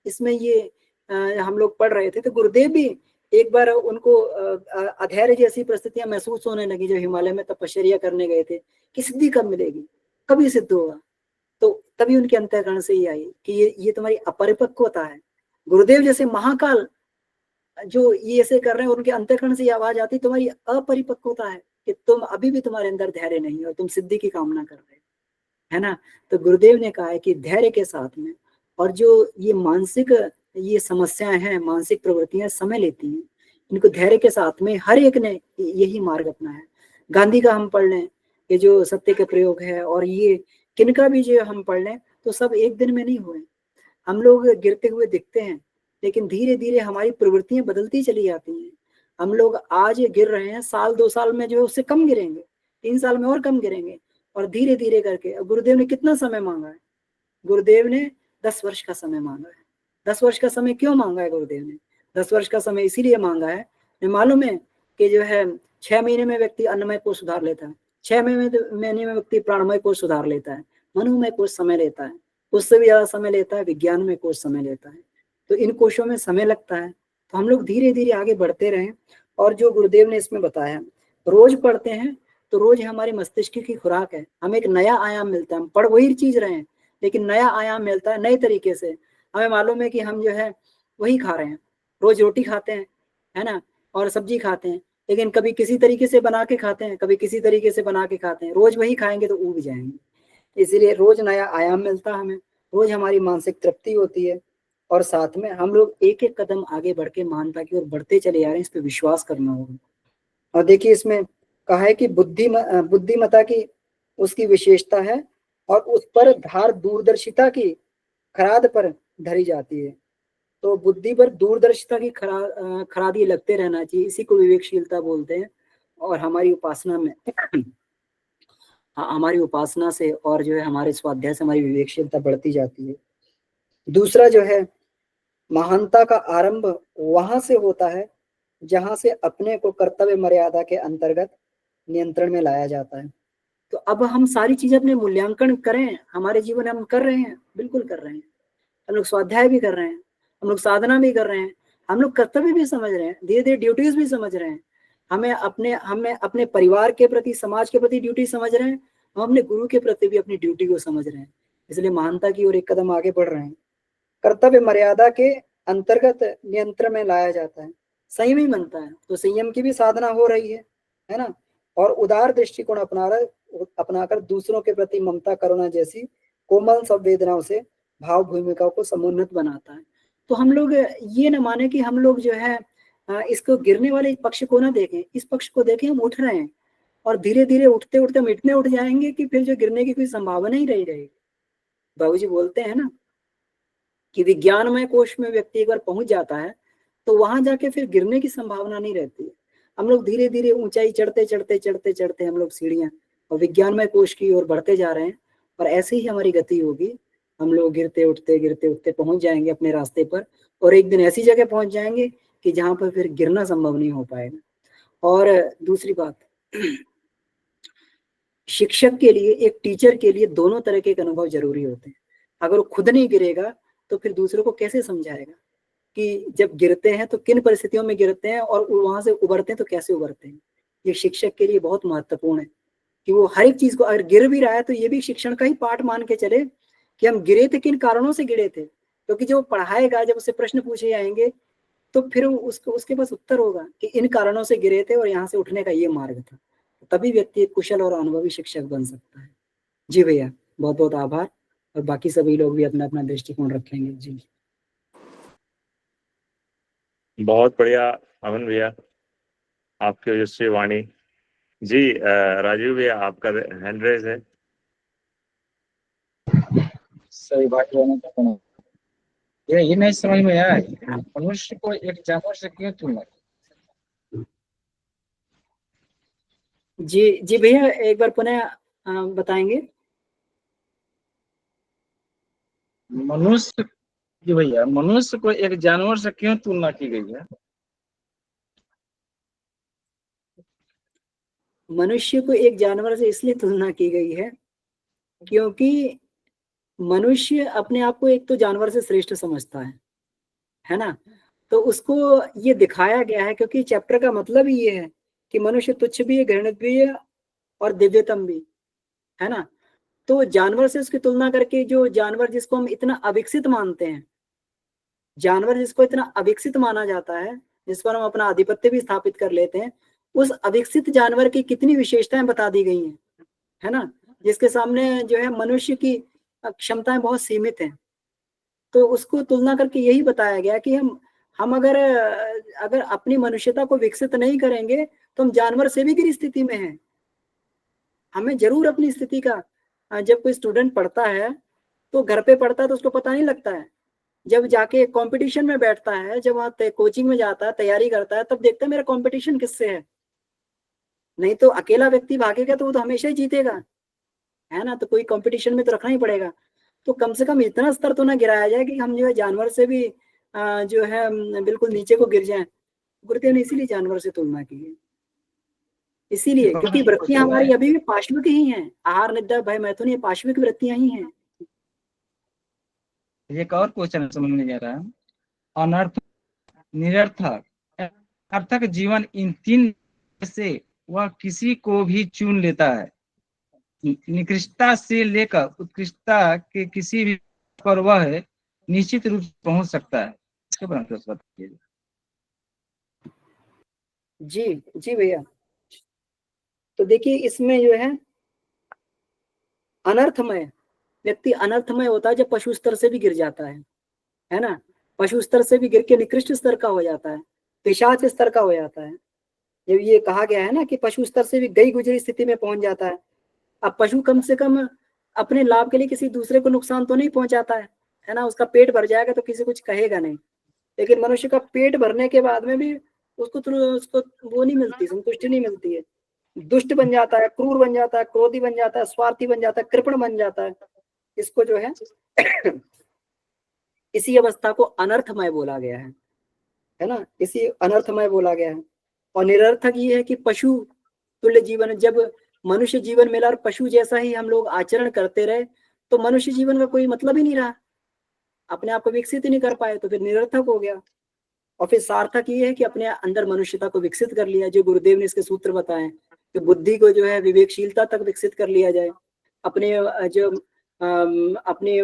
इसमें ये हम लोग पढ़ रहे थे, तो गुरुदेव भी एक बार उनको अधैर्य जैसी परिस्थितियां महसूस होने लगी जब हिमालय में तपश्चर्या करने गए थे कि सिद्धि कब मिलेगी, कभी सिद्ध होगा। तो तभी उनके अंतःकरण से ही आई कि ये तुम्हारी अपरिपक्वता है। गुरुदेव जैसे महाकाल जो ये ऐसे कर रहे हैं, उनके अंतःकरण से ये आवाज आती, तुम्हारी अपरिपक्वता है कि तुम अभी भी, तुम्हारे अंदर धैर्य नहीं और तुम सिद्धि की कामना कर रहे हो, है ना। तो गुरुदेव ने कहा है कि धैर्य के साथ में, और जो ये मानसिक ये समस्याएं हैं, मानसिक प्रवृत्तियां समय लेती हैं, इनको धैर्य के साथ में हर एक ने यही मार्ग अपना है। गांधी का हम पढ़ लें कि जो सत्य के प्रयोग है, और ये किनका भी जो हम पढ़ लें, तो सब एक दिन में नहीं हुए। हम लोग गिरते हुए दिखते हैं, लेकिन धीरे धीरे हमारी प्रवृत्तियां बदलती चली जाती हैं। हम लोग आज गिर रहे हैं, साल 2 साल में जो है उससे कम गिरेंगे, 3 साल में और कम गिरेंगे, और धीरे धीरे करके। गुरुदेव ने कितना समय मांगा है? गुरुदेव ने 10 वर्ष का समय मांगा है। 10 वर्ष का समय क्यों मांगा है गुरुदेव ने? 10 वर्ष का समय इसीलिए मांगा है, मालूम है कि जो है 6 महीने में व्यक्ति अन्नमय को सुधार लेता है, 6 महीने में व्यक्ति प्राणमय को सुधार लेता है, मनोमय को समय लेता है, उससे भी ज्यादा समय लेता है विज्ञान में कोष समय लेता है। तो इन कोशों में समय लगता है। तो हम लोग धीरे धीरे आगे बढ़ते रहें। और जो गुरुदेव ने इसमें बताया, रोज पढ़ते हैं तो रोज हमारे मस्तिष्क की खुराक है, हमें एक नया आयाम मिलता है। हम पढ़ वही चीज रहे हैं, लेकिन नया आयाम मिलता है नए तरीके से। हमें मालूम है कि हम जो है वही खा रहे हैं, रोज रोटी खाते हैं, है ना, और सब्जी खाते हैं, लेकिन कभी किसी तरीके से बना के खाते हैं, कभी किसी तरीके से बना के खाते हैं। रोज वही खाएंगे तो ऊब जाएंगे। इसीलिए रोज नया आयाम मिलता है हमें, रोज हमारी मानसिक तृप्ति होती है, और साथ में हम लोग एक एक कदम आगे बढ़ के महानता की ओर बढ़ते चले जा रहे हैं। इस पे विश्वास करना होगा। और देखिए इसमें कहा है कि बुद्धिमता की उसकी विशेषता है, और उस पर धार दूरदर्शिता की खराद पर धरी जाती है। तो बुद्धि पर दूरदर्शिता की खराद ये लगते रहना चाहिए, इसी को विवेकशीलता बोलते हैं। और हमारी उपासना में हमारी उपासना से और जो है हमारे स्वाध्याय से हमारी विवेकशीलता बढ़ती जाती है। दूसरा जो है, महानता का आरंभ वहां से होता है जहां से अपने को कर्तव्य मर्यादा के अंतर्गत नियंत्रण में लाया जाता है। तो अब हम सारी चीजें अपने मूल्यांकन करें, हमारे जीवन में हम कर रहे हैं, बिल्कुल कर रहे हैं। हम लोग स्वाध्याय भी कर रहे हैं, हम लोग साधना भी कर रहे हैं, हम लोग कर्तव्य भी समझ रहे हैं, धीरे धीरे ड्यूटीज भी समझ रहे हैं। हमें अपने परिवार के प्रति, समाज के प्रति ड्यूटी समझ रहे हैं, हम अपने गुरु के प्रति भी अपनी ड्यूटी को समझ रहे हैं। इसलिए महानता की ओर एक कदम आगे बढ़ रहे हैं। कर्तव्य मर्यादा के अंतर्गत नियंत्रण में लाया जाता है, संयमी बनता है। तो संयम की भी साधना हो रही है ना। और उदार दृष्टिकोण अपनाकर दूसरों के प्रति ममता, करुणा जैसी कोमल संवेदनाओं से भाव भूमिकाओं को समुन्नत बनाता है। तो हम लोग ये न माने कि हम लोग जो है इसको गिरने वाले पक्ष को ना देखें, इस पक्ष को देखें हम उठ रहे हैं, और धीरे धीरे उठते उठते हम इतने उठ जाएंगे कि फिर जो गिरने की कोई संभावना ही नहीं रहेगी। बाबूजी बोलते हैं ना कि विज्ञानमय कोश में व्यक्ति एक बार पहुंच जाता है तो वहां जाके फिर गिरने की संभावना नहीं रहती है। हम लोग धीरे धीरे ऊंचाई चढ़ते चढ़ते चढ़ते चढ़ते हम लोग सीढ़ियां और विज्ञानमय कोश की ओर बढ़ते जा रहे हैं, और ऐसे ही हमारी गति होगी। हम लोग गिरते उठते पहुंच जाएंगे अपने रास्ते पर, और एक दिन ऐसी जगह पहुंच जाएंगे कि जहां पर फिर गिरना संभव नहीं हो पाएगा। और दूसरी बात, शिक्षक के लिए, एक टीचर के लिए दोनों तरह के अनुभव जरूरी होते हैं। अगर वो खुद नहीं गिरेगा तो फिर दूसरों को कैसे समझाएगा कि जब गिरते हैं तो किन परिस्थितियों में गिरते हैं, और वहां से उबरते हैं तो कैसे उबरते हैं। ये शिक्षक के लिए बहुत महत्वपूर्ण है कि वो हर एक चीज को, अगर गिर भी रहा है तो ये भी शिक्षण का ही पाठ मान के चले कि हम गिरे थे, किन कारणों से गिरे थे। क्योंकि जो पढ़ाएगा, जब उससे प्रश्न पूछे जाएंगे तो फिर उसके पास उत्तर होगा कि इन कारणों से गिरे थे और यहाँ से उठने का ये मार्ग था। तभी व्यक्ति एक कुशल और अनुभवी शिक्षक बन सकता है। जी भैया, बहुत बहुत आभार। और बाकी सभी लोग भी अपना अपना दृष्टिकोण रखेंगे। जी बहुत बढ़िया अमन भैया, आपकी ओजस्वी वाणी। जी राजीव भैया, आपका हैंड रेज है। सही बात है। ये नहीं समझ में आया, मनुष्य को एक जानवर से क्यों तुलना? जी भैया, एक बार पुनः बताएंगे। मनुष्य, जी भैया, मनुष्य को एक जानवर से क्यों तुलना की गई है? मनुष्य को एक जानवर से इसलिए तुलना की गई है क्योंकि मनुष्य अपने आप को एक तो जानवर से श्रेष्ठ समझता है ना। तो उसको ये दिखाया गया है क्योंकि चैप्टर का मतलब ही ये है कि मनुष्य तुच्छ भी है, घृणित भी है और दिव्यतम भी, है ना। तो जानवर से उसकी तुलना करके, जो जानवर जिसको हम इतना अविकसित मानते हैं, जानवर जिसको इतना अविकसित माना जाता है, जिस पर हम अपना आधिपत्य भी स्थापित कर लेते हैं, उस अविकसित जानवर की कितनी विशेषताएं बता दी गई हैं, है ना, जिसके सामने जो है मनुष्य की क्षमताएं बहुत सीमित हैं। तो उसको तुलना करके यही बताया गया कि हम अगर अपनी मनुष्यता को विकसित नहीं करेंगे तो हम जानवर से भी गिरी स्थिति में हैं। हमें जरूर अपनी स्थिति का, जब कोई स्टूडेंट पढ़ता है तो घर पे पढ़ता है तो उसको पता नहीं लगता है, जब जाके कंपटीशन में बैठता है, जब वहाँ कोचिंग में जाता है, तैयारी करता है, तब देखता है मेरा कंपटीशन किससे है। नहीं तो अकेला व्यक्ति भागेगा तो वो तो हमेशा ही जीतेगा, है ना। तो कोई कंपटीशन में तो रखना ही पड़ेगा। तो कम से कम इतना स्तर तो ना गिराया जाए कि हम जो है जानवर से भी जो है बिल्कुल नीचे को गिर जाएं। गुरुदेव ने इसीलिए जानवर से तुलना की है, इसीलिए क्योंकि वृत्तियां हमारी अभी भी पाश्विक ही हैं। आहार निद्रा भय मैथुन, ये पाश्विक वृत्तियां ही हैं। एक और क्वेश्चन समझ में नहीं आ रहा है। अनर्थ, निरर्थक, अर्थक जीवन, इन तीन से वह किसी को भी चुन लेता है। निकृष्टता से लेकर उत्कृष्टता के किसी भी पर वह निश्चित रूप से पहुंच सकता है। इसके बारे में बताइए। जी जी भैया, तो देखिए इसमें जो है अनर्थमय व्यक्ति अनर्थमय होता है जब पशु स्तर से भी गिर जाता है ना। पशु स्तर से भी गिर के निकृष्ट स्तर का हो जाता है, पिशाच स्तर का हो जाता है। जब ये कहा गया है ना कि पशु स्तर से भी गई गुजरी स्थिति में पहुंच जाता है। अब पशु कम से कम अपने लाभ के लिए किसी दूसरे को नुकसान तो नहीं पहुंचाता है ना। उसका पेट भर जाएगा तो किसी कुछ कहेगा नहीं, लेकिन मनुष्य का पेट भरने के बाद में भी उसको वो नहीं मिलती, संतुष्टि नहीं मिलती है। दुष्ट बन जाता है, क्रूर बन जाता है, क्रोधी बन जाता है, स्वार्थी बन जाता है, कृपण बन जाता है। इसको जो है इसी अवस्था को अनर्थमय बोला गया है ना, इसी अनर्थमय बोला गया है। और निरर्थक ये है कि पशु तुल्य जीवन, जब मनुष्य जीवन मिला और पशु जैसा ही हम लोग आचरण करते रहे तो मनुष्य जीवन का कोई मतलब ही नहीं रहा, अपने आप को विकसित ही नहीं कर पाए, तो फिर निरर्थक हो गया। और फिर सार्थक ये है कि अपने अंदर मनुष्यता को विकसित कर लिया, जो गुरुदेव ने इसके सूत्र बताए कि बुद्धि को जो है विवेकशीलता तक विकसित कर लिया जाए, अपने जो अपनी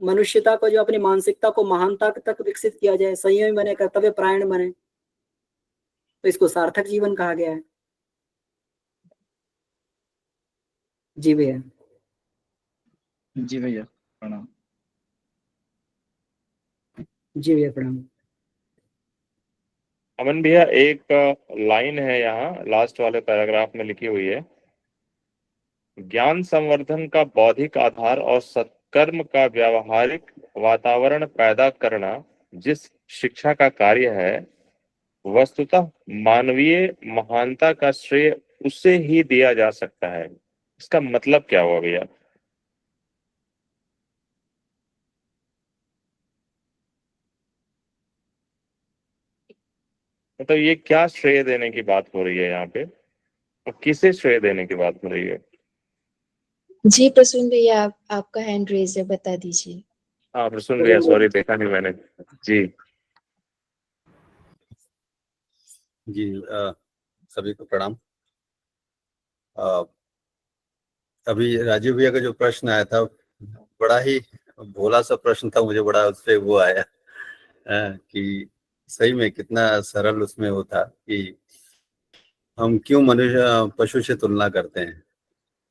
मनुष्यता को, जो अपनी मानसिकता को महानता तक विकसित किया जाए, संयमी बने, कर्तव्य परायण बने, तो इसको सार्थक जीवन कहा गया है। जी भैया। जी भैया प्रणाम। जी भैया प्रणाम। अमन भैया, एक लाइन है यहाँ लास्ट वाले पैराग्राफ में लिखी हुई है, ज्ञान संवर्धन का बौद्धिक आधार और सत्कर्म का व्यावहारिक वातावरण पैदा करना जिस शिक्षा का कार्य है, वस्तुतः मानवीय महानता का श्रेय उसे ही दिया जा सकता है। इसका मतलब क्या हुआ भैया? मतलब ये क्या श्रेय देने की बात हो रही है यहाँ पे, और किसे श्रेय देने की बात हो रही है? जी प्रसून भैया, आपका हैंड रेज है, बता दीजिए। हाँ प्रसून भैया, सॉरी देखा नहीं मैंने। जी जी सभी को प्रणाम। अभी राजीव भैया का जो प्रश्न आया था बड़ा ही भोला सा प्रश्न था, मुझे बड़ा उससे वो आया कि सही में कितना सरल उसमें होता कि हम क्यों मनुष्य पशु से तुलना करते हैं।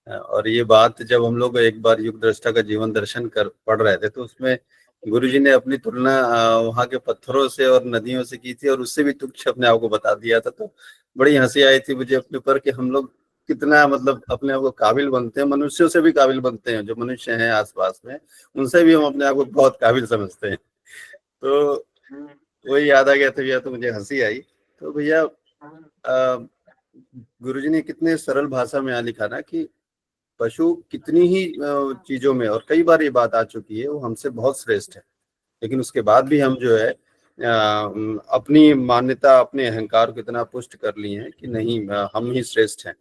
और ये बात जब हम लोग एक बार युग दृष्टा का जीवन दर्शन कर पढ़ रहे थे तो उसमें गुरुजी ने अपनी तुलना वहां के पत्थरों से और नदियों से की थी, और उससे भी तुच्छ अपने आप को बता दिया था। तो बड़ी हंसी आई थी मुझे अपने पर कि हम लोग कितना मतलब अपने आप को काबिल बनते हैं, मनुष्यों से भी काबिल बनते हैं, जो मनुष्य हैं आसपास में उनसे भी हम अपने आप को बहुत काबिल समझते हैं। तो वही याद आ गया था भैया, तो मुझे हंसी आई। तो भैया गुरुजी ने कितने सरल भाषा में यहाँ लिखा ना कि पशु कितनी ही चीजों में, और कई बार ये बात आ चुकी है, वो हमसे बहुत श्रेष्ठ है, लेकिन उसके बाद भी हम जो है अपनी मान्यता, अपने अहंकार को इतना पुष्ट कर लिए हैं कि नहीं हम ही श्रेष्ठ हैं।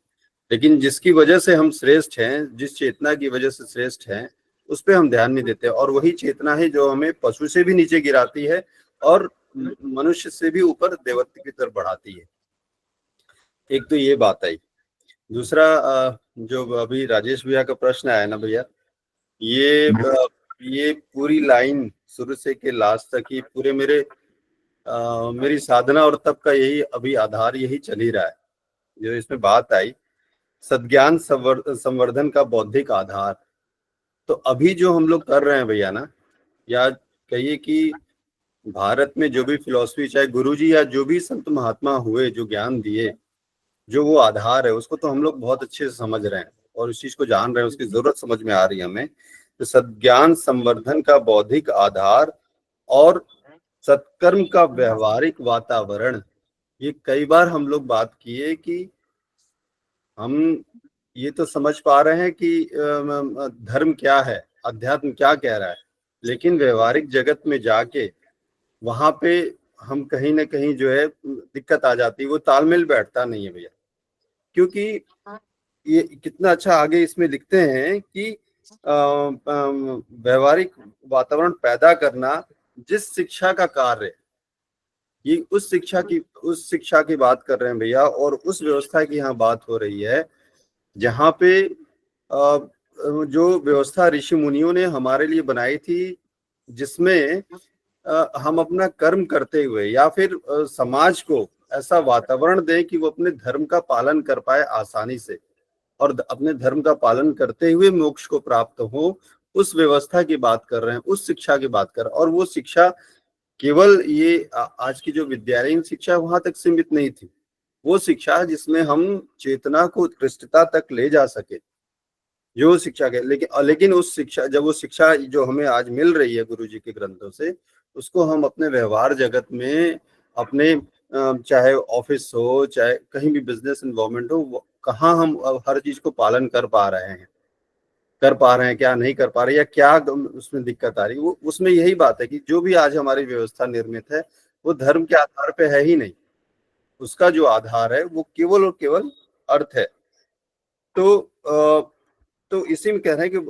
लेकिन जिसकी वजह से हम श्रेष्ठ हैं, जिस चेतना की वजह से श्रेष्ठ हैं, उस पर हम ध्यान नहीं देते। और वही चेतना है जो हमें पशु से भी नीचे गिराती है और मनुष्य से भी ऊपर देवत्व की तरफ बढ़ाती है। एक तो ये बात आई। दूसरा जो अभी राजेश भैया का प्रश्न आया ना भैया, ये पूरी लाइन शुरू से के लास्ट तक ही पूरे मेरी साधना और तप का यही अभी आधार यही चल ही रहा है। जो इसमें बात आई सद्ज्ञान संवर्धन का बौद्धिक आधार, तो अभी जो हम लोग कर रहे हैं भैया ना, या कहिए कि भारत में जो भी फिलॉसफी, चाहे गुरुजी या जो भी संत महात्मा हुए जो ज्ञान दिए, जो वो आधार है उसको तो हम लोग बहुत अच्छे से समझ रहे हैं और उस चीज को जान रहे हैं, उसकी जरूरत समझ में आ रही है हमें। तो सद्ज्ञान संवर्धन का बौद्धिक आधार और सत्कर्म का व्यवहारिक वातावरण, ये कई बार हम लोग बात किए कि हम ये तो समझ पा रहे हैं कि धर्म क्या है, अध्यात्म क्या कह रहा है, लेकिन व्यवहारिक जगत में जाके वहां पे हम कहीं ना कहीं जो है दिक्कत आ जाती है, वो तालमेल बैठता नहीं है भैया। क्योंकि ये कितना अच्छा आगे इसमें लिखते हैं कि व्यवहारिक वातावरण पैदा करना जिस शिक्षा का कार्य, ये उस शिक्षा की बात कर रहे हैं भैया, और उस व्यवस्था की यहाँ बात हो रही है जहाँ पे जो व्यवस्था ऋषि मुनियों ने हमारे लिए बनाई थी, जिसमें हम अपना कर्म करते हुए या फिर समाज को ऐसा वातावरण दें कि वो अपने धर्म का पालन कर पाए आसानी से, और अपने धर्म का पालन करते हुए मोक्ष को प्राप्त हो, उस व्यवस्था की बात कर रहे हैं, उस शिक्षा की बात कर रहे हैं। और वो शिक्षा केवल ये आज की जो विद्यालयीन शिक्षा वहां तक सीमित नहीं थी, वो शिक्षा जिसमें हम चेतना को उत्कृष्टता तक ले जा सके, जो शिक्षा के, लेकिन उस शिक्षा, जब वो शिक्षा जो हमें आज मिल रही है गुरुजी के ग्रंथों से, उसको हम अपने व्यवहार जगत में, अपने चाहे ऑफिस हो, चाहे कहीं भी बिजनेस इन्वायरमेंट हो, कहाँ हम हर चीज को पालन कर पा रहे हैं, क्या नहीं कर पा रहे, या क्या उसमें दिक्कत आ रही है। वो उसमें यही बात है कि जो भी आज हमारी व्यवस्था निर्मित है वो धर्म के आधार पे है ही नहीं, उसका जो आधार है वो केवल और केवल अर्थ है। तो इसी में कह रहे हैं कि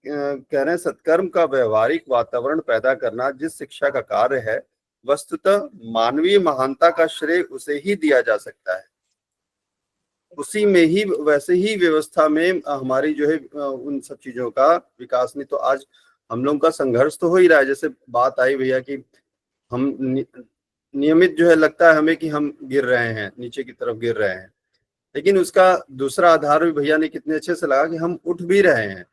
कह रहे हैं सत्कर्म का व्यवहारिक वातावरण पैदा करना जिस शिक्षा का कार्य है, वस्तुतः मानवीय महानता का श्रेय उसे ही दिया जा सकता है। उसी में ही, वैसे ही व्यवस्था में हमारी जो है उन सब चीजों का विकास में तो आज हम लोगों का संघर्ष तो हो ही रहा है। जैसे बात आई भैया कि हम नियमित जो है लगता है हमें कि हम गिर रहे हैं, नीचे की तरफ गिर रहे हैं, लेकिन उसका दूसरा आधार भी भैया ने कितने अच्छे से लगा कि हम उठ भी रहे हैं,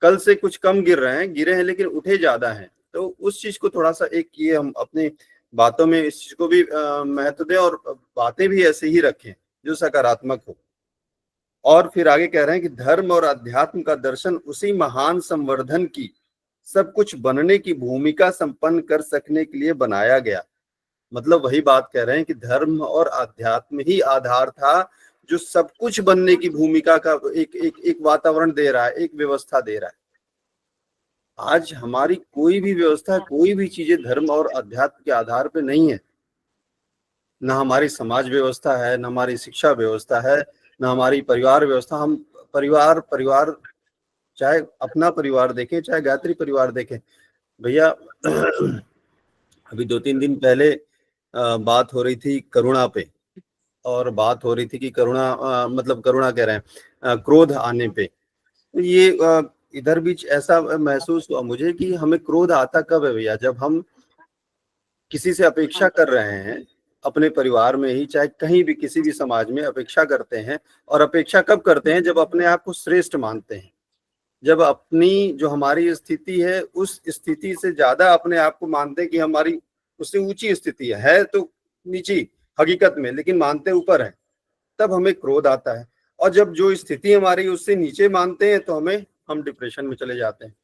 कल से कुछ कम गिरे हैं लेकिन उठे ज्यादा हैं। तो उस चीज को थोड़ा सा एक ये हम अपनी बातों में इस चीज को भी महत्व दें और बातें भी ऐसे ही रखें जो सकारात्मक हो। और फिर आगे कह रहे हैं कि धर्म और अध्यात्म का दर्शन उसी महान संवर्धन की, सब कुछ बनने की भूमिका संपन्न कर सकने के लिए बनाया गया। मतलब वही बात कह रहे हैं कि धर्म और अध्यात्म ही आधार था जो सब कुछ बनने की भूमिका का एक वातावरण दे रहा है, एक व्यवस्था दे रहा है। आज हमारी कोई भी व्यवस्था, कोई भी चीजें धर्म और अध्यात्म के आधार पे नहीं है। ना हमारी समाज व्यवस्था है, ना हमारी शिक्षा व्यवस्था है, ना हमारी परिवार व्यवस्था। हम परिवार चाहे अपना परिवार देखें, चाहे गायत्री परिवार देखें भैया। अभी 2-3 दिन पहले बात हो रही थी करुणा पे, और बात हो रही थी कि करुणा कह रहे हैं क्रोध आने पे। ये इधर बीच ऐसा महसूस हुआ मुझे कि हमें क्रोध आता कब है भैया, जब हम किसी से अपेक्षा कर रहे हैं, अपने परिवार में ही चाहे कहीं भी किसी भी समाज में अपेक्षा करते हैं। और अपेक्षा कब करते हैं, जब अपने आप को श्रेष्ठ मानते हैं, जब अपनी जो हमारी स्थिति है उस स्थिति से ज्यादा अपने आप को मानते हैं कि हमारी उससे ऊंची स्थिति है तो नीची हकीकत में, लेकिन मानते ऊपर है, तब हमें क्रोध आता है। और जब जो स्थिति हमारी उससे नीचे मानते हैं तो हम डिप्रेशन में चले जाते हैं।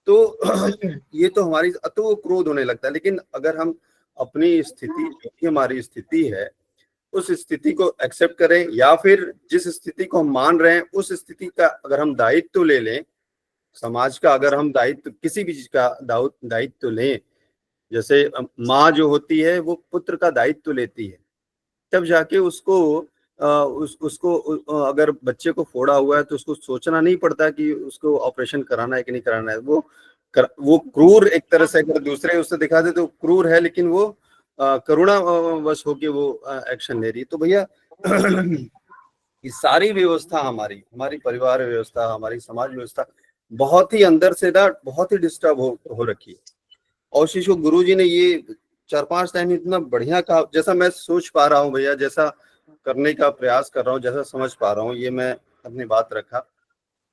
तो ये तो हमारी, तो वो क्रोध होने लगता है। लेकिन अगर हम अपनी स्थिति, जो भी हमारी स्थिति है, उस स्थिति को एक्सेप्ट करें, या फिर जिस स्थिति को हम मान रहे हैं उस स्थिति का अगर हम दायित्व ले लें, समाज का अगर हम दायित्व, किसी भी चीज का दायित्व लें, जैसे माँ जो होती है वो पुत्र का दायित्व लेती है, तब जाके उसको उसको अगर बच्चे को फोड़ा हुआ है तो उसको सोचना नहीं पड़ता कि उसको ऑपरेशन कराना है कि नहीं कराना है। वो क्रूर एक तरह से, अगर दूसरे उससे दिखा दे तो क्रूर है, लेकिन वो करुणा वश होके वो एक्शन ले रही है। तो भैया ये सारी व्यवस्था हमारी परिवार व्यवस्था, हमारी समाज व्यवस्था बहुत ही अंदर से ना बहुत ही डिस्टर्ब हो रखी है। और शिशु गुरु जी ने ये 4-5 टाइम इतना बढ़िया कहा, जैसा मैं सोच पा रहा हूँ भैया, जैसा करने का प्रयास कर रहा हूँ, जैसा समझ पा रहा हूँ, ये मैं अपनी बात रखा।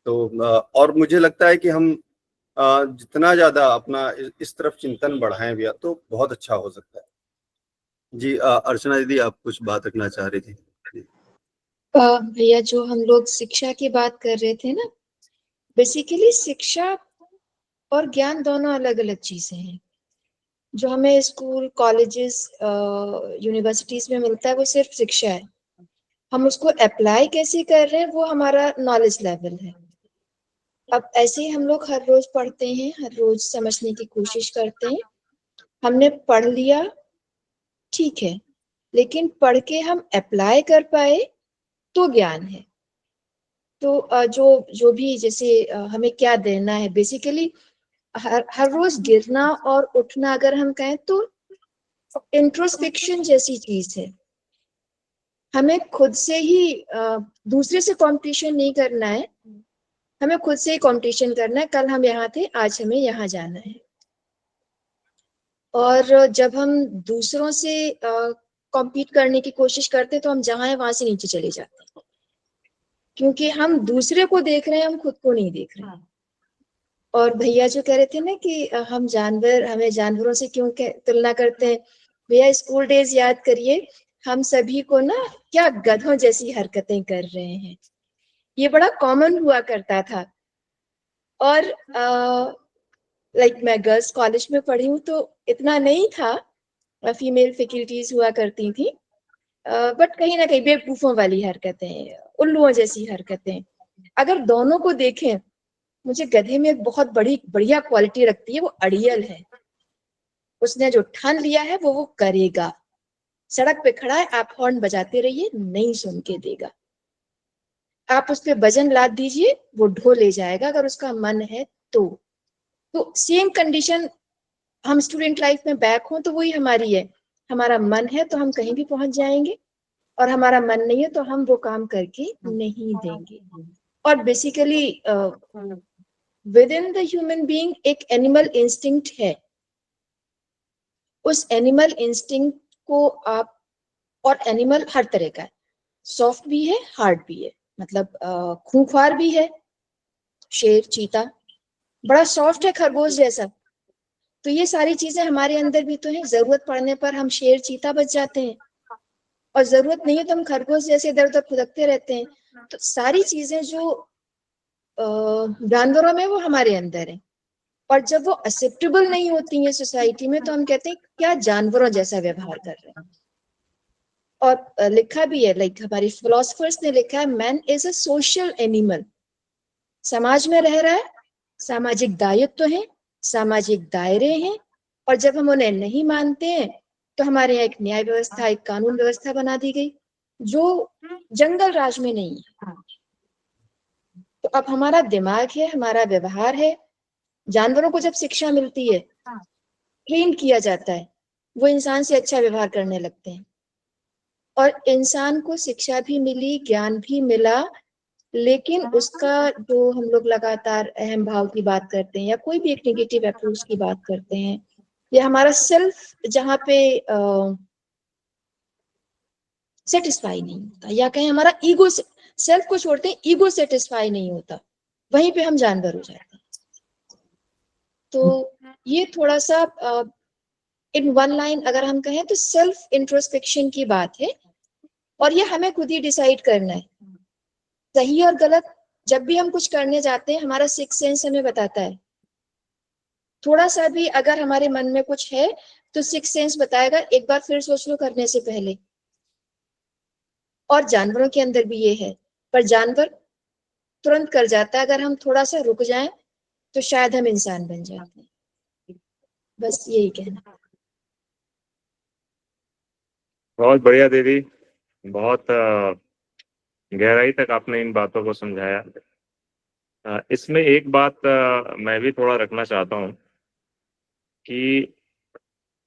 तो और मुझे लगता है कि हम जितना ज्यादा अपना इस तरफ चिंतन बढ़ाएं भैया तो बहुत अच्छा हो सकता है। जी अर्चना दीदी, आप कुछ बात रखना चाह रही थी? भैया, जो हम लोग शिक्षा की बात कर रहे थे ना, बेसिकली शिक्षा और ज्ञान दोनों अलग अलग चीजें हैं। जो हमें स्कूल, कॉलेजेस, यूनिवर्सिटीज में मिलता है वो सिर्फ शिक्षा है। हम उसको अप्लाई कैसे कर रहे हैं वो हमारा नॉलेज लेवल है। अब ऐसे ही हम लोग हर रोज पढ़ते हैं, हर रोज समझने की कोशिश करते हैं। हमने पढ़ लिया, ठीक है, लेकिन पढ़ के हम अप्लाई कर पाए तो ज्ञान है। तो जो भी जैसे हमें क्या देना है, बेसिकली हर रोज गिरना और उठना अगर हम कहें तो इंट्रोस्पेक्शन जैसी चीज है। हमें खुद से ही दूसरे से कंपटीशन नहीं करना है, हमें खुद से ही कंपटीशन करना है। कल हम यहाँ थे, आज हमें यहाँ जाना है। और जब हम दूसरों से कॉम्पीट करने की कोशिश करते हैं तो हम जहाँ है वहां से नीचे चले जाते हैं, क्योंकि हम दूसरे को देख रहे हैं, हम खुद को नहीं देख रहे हैं। और भैया जो कह रहे थे ना कि हमें जानवरों से क्यों तुलना करते हैं, भैया स्कूल डेज याद करिए, हम सभी को ना क्या गधों जैसी हरकतें कर रहे हैं, ये बड़ा कॉमन हुआ करता था। और लाइक मैं गर्ल्स कॉलेज में पढ़ी हूँ तो इतना नहीं था, फीमेल फैकल्टीज हुआ करती थी, बट कहीं ना कहीं बेवकूफों वाली हरकतें, उल्लुओं जैसी हरकतें। अगर दोनों को देखें, मुझे गधे में एक बहुत बढ़िया क्वालिटी रखती है, वो अड़ियल है। उसने जो ठान लिया है वो करेगा। सड़क पे खड़ा है, आप हॉर्न बजाते रहिए, नहीं सुन के देगा। आप उस पर वजन लाद दीजिए, वो ढो ले जाएगा अगर उसका मन है तो सेम कंडीशन हम स्टूडेंट लाइफ में बैक हो तो वही हमारी है। हमारा मन है तो हम कहीं भी पहुंच जाएंगे, और हमारा मन नहीं है तो हम वो काम करके नहीं देंगे। और basically with in the human being एक एनिमल इंस्टिंक्ट है। उस एनिमल इंस्टिंक्ट को आप, और एनिमल हर तरह का है, सॉफ्ट भी है, हार्ड भी है, मतलब खूंखार भी है। शेर, चीता बड़ा सॉफ्ट है, खरगोश जैसा। तो ये सारी चीजें हमारे अंदर भी तो है। जरूरत पड़ने पर हम शेर, चीता बच जाते हैं, और जरूरत नहीं है तो हम खरगोश जैसे इधर उधर फुदकते रहते हैं। तो सारी चीजें जो जानवरों में वो हमारे अंदर है, और जब वो एक्सेप्टेबल नहीं होती है सोसाइटी में तो हम कहते हैं क्या जानवरों जैसा व्यवहार कर रहे हैं। और लिखा भी है, लाइक हमारे फिलोसफर्स ने लिखा है, man is a social animal. समाज में रह रहा है, सामाजिक दायित्व है, सामाजिक दायरे हैं, और जब हम उन्हें नहीं मानते हैं तो हमारे यहाँ एक न्याय व्यवस्था, एक कानून व्यवस्था बना दी गई जो जंगल राज में नहीं है। तो अब हमारा दिमाग है, हमारा व्यवहार है। जानवरों को जब शिक्षा मिलती है, ट्रेन किया जाता है, वो इंसान से अच्छा व्यवहार करने लगते हैं। और इंसान को शिक्षा भी मिली, ज्ञान भी मिला, लेकिन उसका जो हम लोग लगातार अहम भाव की बात करते हैं या कोई भी एक नेगेटिव अप्रोच की बात करते हैं, या हमारा सेल्फ जहाँ पे सेटिस्फाई नहीं होता, या कहें हमारा ईगो, सेल्फ को छोड़ते हैं, ईगो सेटिस्फाई नहीं होता, वहीं पे हम जानवर हो जाते हैं। तो ये थोड़ा सा इन वन लाइन अगर हम कहें तो सेल्फ इंट्रोस्पेक्शन की बात है, और ये हमें खुद ही डिसाइड करना है सही और गलत। जब भी हम कुछ करने जाते हैं, हमारा सिक्स सेंस हमें बताता है। थोड़ा सा भी अगर हमारे मन में कुछ है तो सिक्स सेंस बताएगा, एक बार फिर सोच लो करने से पहले। और जानवरों के अंदर भी ये है, पर जानवर तुरंत कर जाता है, अगर हम थोड़ा सा रुक जाएं तो शायद हम इंसान बन जाते हैं। बस यही कहना। बहुत बढ़िया दीदी, बहुत गहराई तक आपने इन बातों को समझाया। इसमें एक बात मैं भी थोड़ा रखना चाहता हूँ कि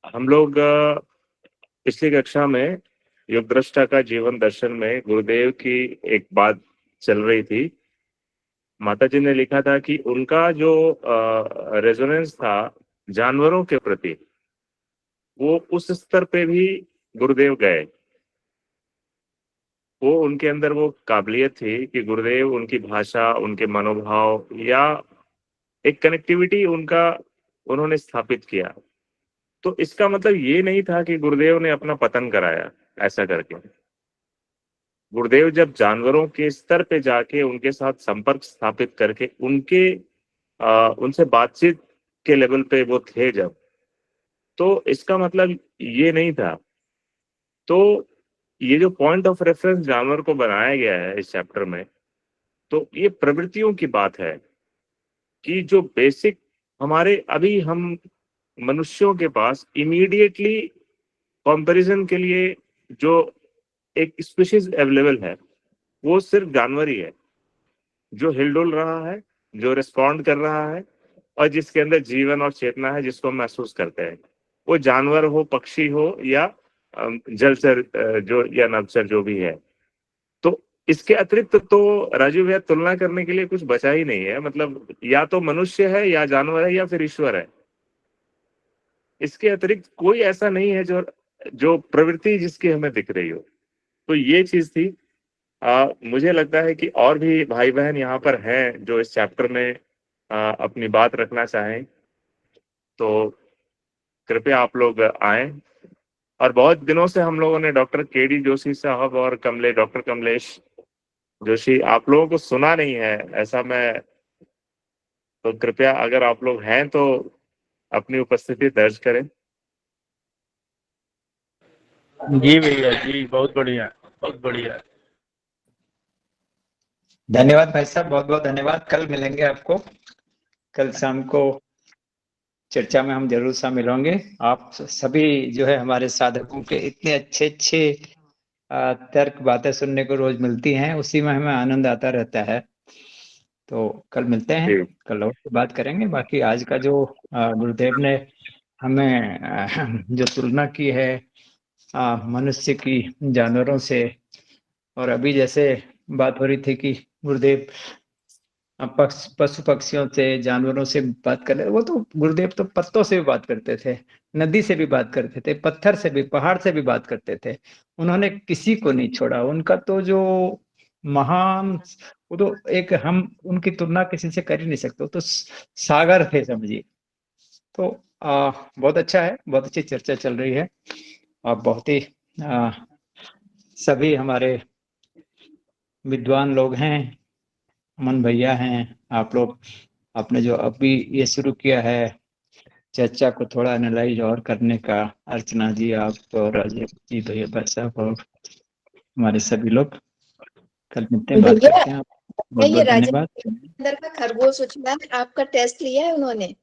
हम लोग पिछली कक्षा में योग दृष्टा का जीवन दर्शन में गुरुदेव की एक बात चल रही थी। माता जी ने लिखा था कि उनका जो रेजोनेंस था जानवरों के प्रति, वो उस स्तर पे भी गुरुदेव गए। वो उनके अंदर वो काबिलियत थी कि गुरुदेव उनकी भाषा, उनके मनोभाव या एक कनेक्टिविटी उनका उन्होंने स्थापित किया। तो इसका मतलब ये नहीं था कि गुरुदेव ने अपना पतन कराया ऐसा करके। गुरुदेव जब जानवरों के स्तर पे जाके उनके साथ संपर्क स्थापित करके उनसे बातचीत के लेवल पे वो थे जब, तो इसका मतलब ये नहीं था। तो ये जो पॉइंट ऑफ रेफरेंस जानवर को बनाया गया है इस चैप्टर में, तो ये प्रवृत्तियों की बात है कि जो बेसिक हमारे अभी हम मनुष्यों के पास इमीडिएटली कंपैरिजन के लिए जो एक स्पीशीज अवेलेबल है वो सिर्फ जानवर ही है, जो हिलडुल रहा है, जो रिस्पॉन्ड कर रहा है और जिसके अंदर जीवन और चेतना है, जिसको हम महसूस करते हैं। वो जानवर हो, पक्षी हो या जलचर जो या नभचर जो भी है। तो इसके अतिरिक्त तो राजू भैया तुलना करने के लिए कुछ बचा ही नहीं है। मतलब या तो मनुष्य है या जानवर है या फिर ईश्वर है। इसके अतिरिक्त कोई ऐसा नहीं है जो जो प्रवृत्ति जिसकी हमें दिख रही हो। तो ये चीज थी। मुझे लगता है कि और भी भाई बहन यहाँ पर हैं जो इस चैप्टर में अपनी बात रखना चाहें, तो कृपया आप लोग आए। और बहुत दिनों से हम लोगों ने डॉक्टर केडी जोशी साहब और डॉक्टर कमलेश जोशी आप लोगों को सुना नहीं है ऐसा। मैं तो कृपया अगर आप लोग हैं तो अपनी उपस्थिति दर्ज करें। जी भैया जी, बहुत बढ़िया, बहुत बढ़िया। धन्यवाद भाई साहब, बहुत बहुत धन्यवाद। कल मिलेंगे आपको, कल शाम को चर्चा में हम जरूर शामिल होंगे। आप सभी जो है हमारे साधकों के इतने अच्छे अच्छे तर्क बातें सुनने को रोज मिलती हैं, उसी में हमें आनंद आता रहता है। तो कल मिलते हैं, कल और बात करेंगे। बाकी आज का जो गुरुदेव ने हमें जो तुलना की है मनुष्य की जानवरों से, और अभी जैसे बात हो रही थी कि गुरुदेव पशु पक्षियों से, जानवरों से बात कर रहे, वो तो गुरुदेव तो पत्तों से भी बात करते थे, नदी से भी बात करते थे, पत्थर से भी, पहाड़ से भी बात करते थे। उन्होंने किसी को नहीं छोड़ा। उनका तो जो महान, वो तो एक, हम उनकी तुलना किसी से कर ही नहीं सकते। तो सागर थे समझिए। तो बहुत अच्छा है, बहुत अच्छी चर्चा चल रही है और बहुत ही सभी हमारे विद्वान लोग हैं, अमन भैया हैं, आप लोग आपने जो अभी ये शुरू किया है चर्चा को थोड़ा एनालाइज और करने का, अर्चना जी, आप और राजीव जी, भैया भाई साहब और हमारे सभी लोग, कल मिलते हैं, बात करते हैं। बहुत बहुत धन्यवाद। अंदर का खरगोश उछला है, आपका टेस्ट लिया है उन्होंने,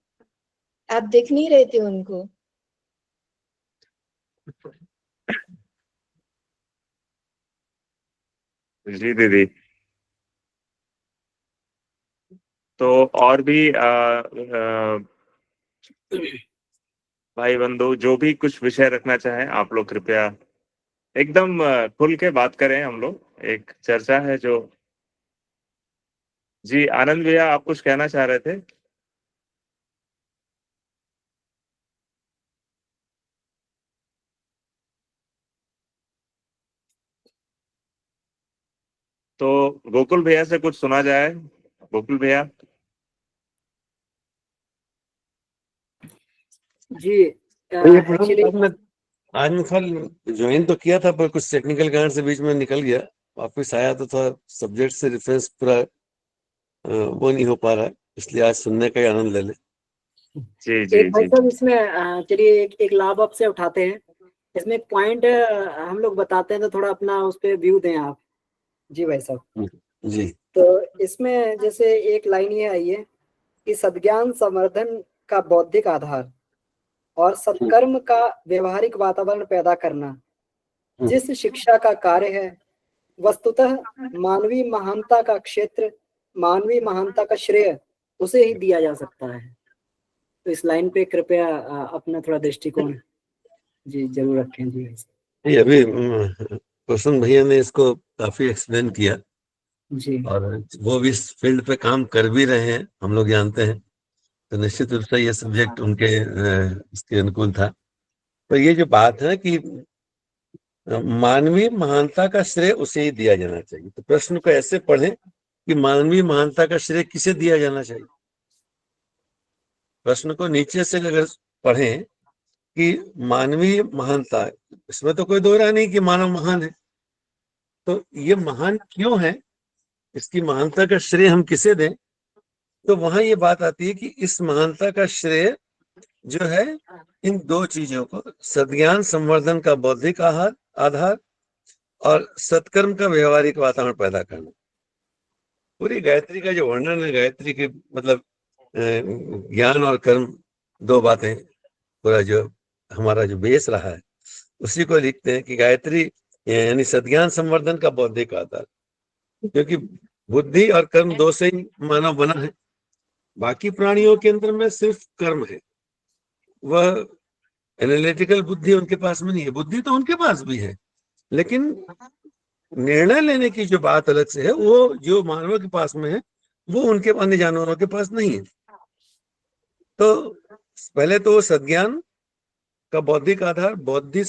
आप देख नहीं रहे थे उनको। जी दीदी। तो और भी भाई बंधु जो भी कुछ विषय रखना चाहें आप लोग कृपया एकदम खुल के बात करें। हम लोग एक चर्चा है जो। जी आनंद भैया, आप कुछ कहना चाह रहे थे? तो गोकुल भैया से कुछ सुना जाए। गोकुल भैया। जी एक्चुअली एक्चुअली आज मैं कल ज्वाइन तो किया था, पर कुछ टेक्निकल कारण से बीच में निकल गया। वापस आया तो थोड़ा सब्जेक्ट से रेफरेंस पूरा वो नहीं हो पा रहा है, इसलिए आज सुनने का ही आनंद ले ले। जी जी एक भाई जी। साहब इसमें चलिए एक लाभ आपसे उठाते हैं। इसमें एक पॉइंट हम लोग बताते हैं तो थोड़ा अपना उस पर व्यू दें आप। जी भाई साहब। जी। तो इसमें जैसे एक लाइन ये आई है कि सद्ज्ञान संवर्धन का बौद्धिक आधार और सत्कर्म का व्यवहारिक वातावरण पैदा करना जिस शिक्षा का कार्य है, वस्तुतः मानवीय महानता का क्षेत्र, मानवीय महानता का श्रेय उसे ही दिया जा सकता है। तो इस लाइन पे कृपया अपना थोड़ा दृष्टिकोण जी जरूर रखें जी। ये अभी प्रसन्न भैया ने इसको काफी एक्सप्लेन किया जी और वो भी इस फील्ड पे काम कर भी रहे हैं, हम लोग जानते हैं, तो निश्चित रूप से ये सब्जेक्ट उनके इसके अनुकूल था। तो ये जो बात है कि मानवीय महानता का श्रेय उसे ही दिया जाना चाहिए, तो प्रश्न को ऐसे पढ़ें कि मानवीय महानता का श्रेय किसे दिया जाना चाहिए। प्रश्न को नीचे से अगर पढ़ें कि मानवीय महानता, इसमें तो कोई दो राय नहीं कि मानव महान है, तो ये महान क्यों है, इसकी महानता का श्रेय हम किसे दें, तो वहां ये बात आती है कि इस महानता का श्रेय जो है इन दो चीजों को, सद्ज्ञान संवर्धन का बौद्धिक आधार और सत्कर्म का व्यवहारिक वातावरण पैदा करना। पूरी गायत्री का जो वर्णन है, गायत्री के मतलब ज्ञान और कर्म दो बातें, पूरा जो हमारा जो बेस रहा है उसी को लिखते हैं कि गायत्री यानी सद्ज्ञान संवर्धन का बौद्धिक आधार, क्योंकि बुद्धि और कर्म दो से ही मानव बना है, बाकी प्राणियों के अंदर में सिर्फ कर्म है, वह एनालिटिकल बुद्धि उनके पास में नहीं है। बुद्धि तो उनके पास भी है, लेकिन निर्णय लेने की जो बात अलग से है वो जो मानव के पास में है वो उनके अन्य जानवरों के पास नहीं है। तो पहले तो सद्ज्ञान का बौद्धिक आधार, बुद्धि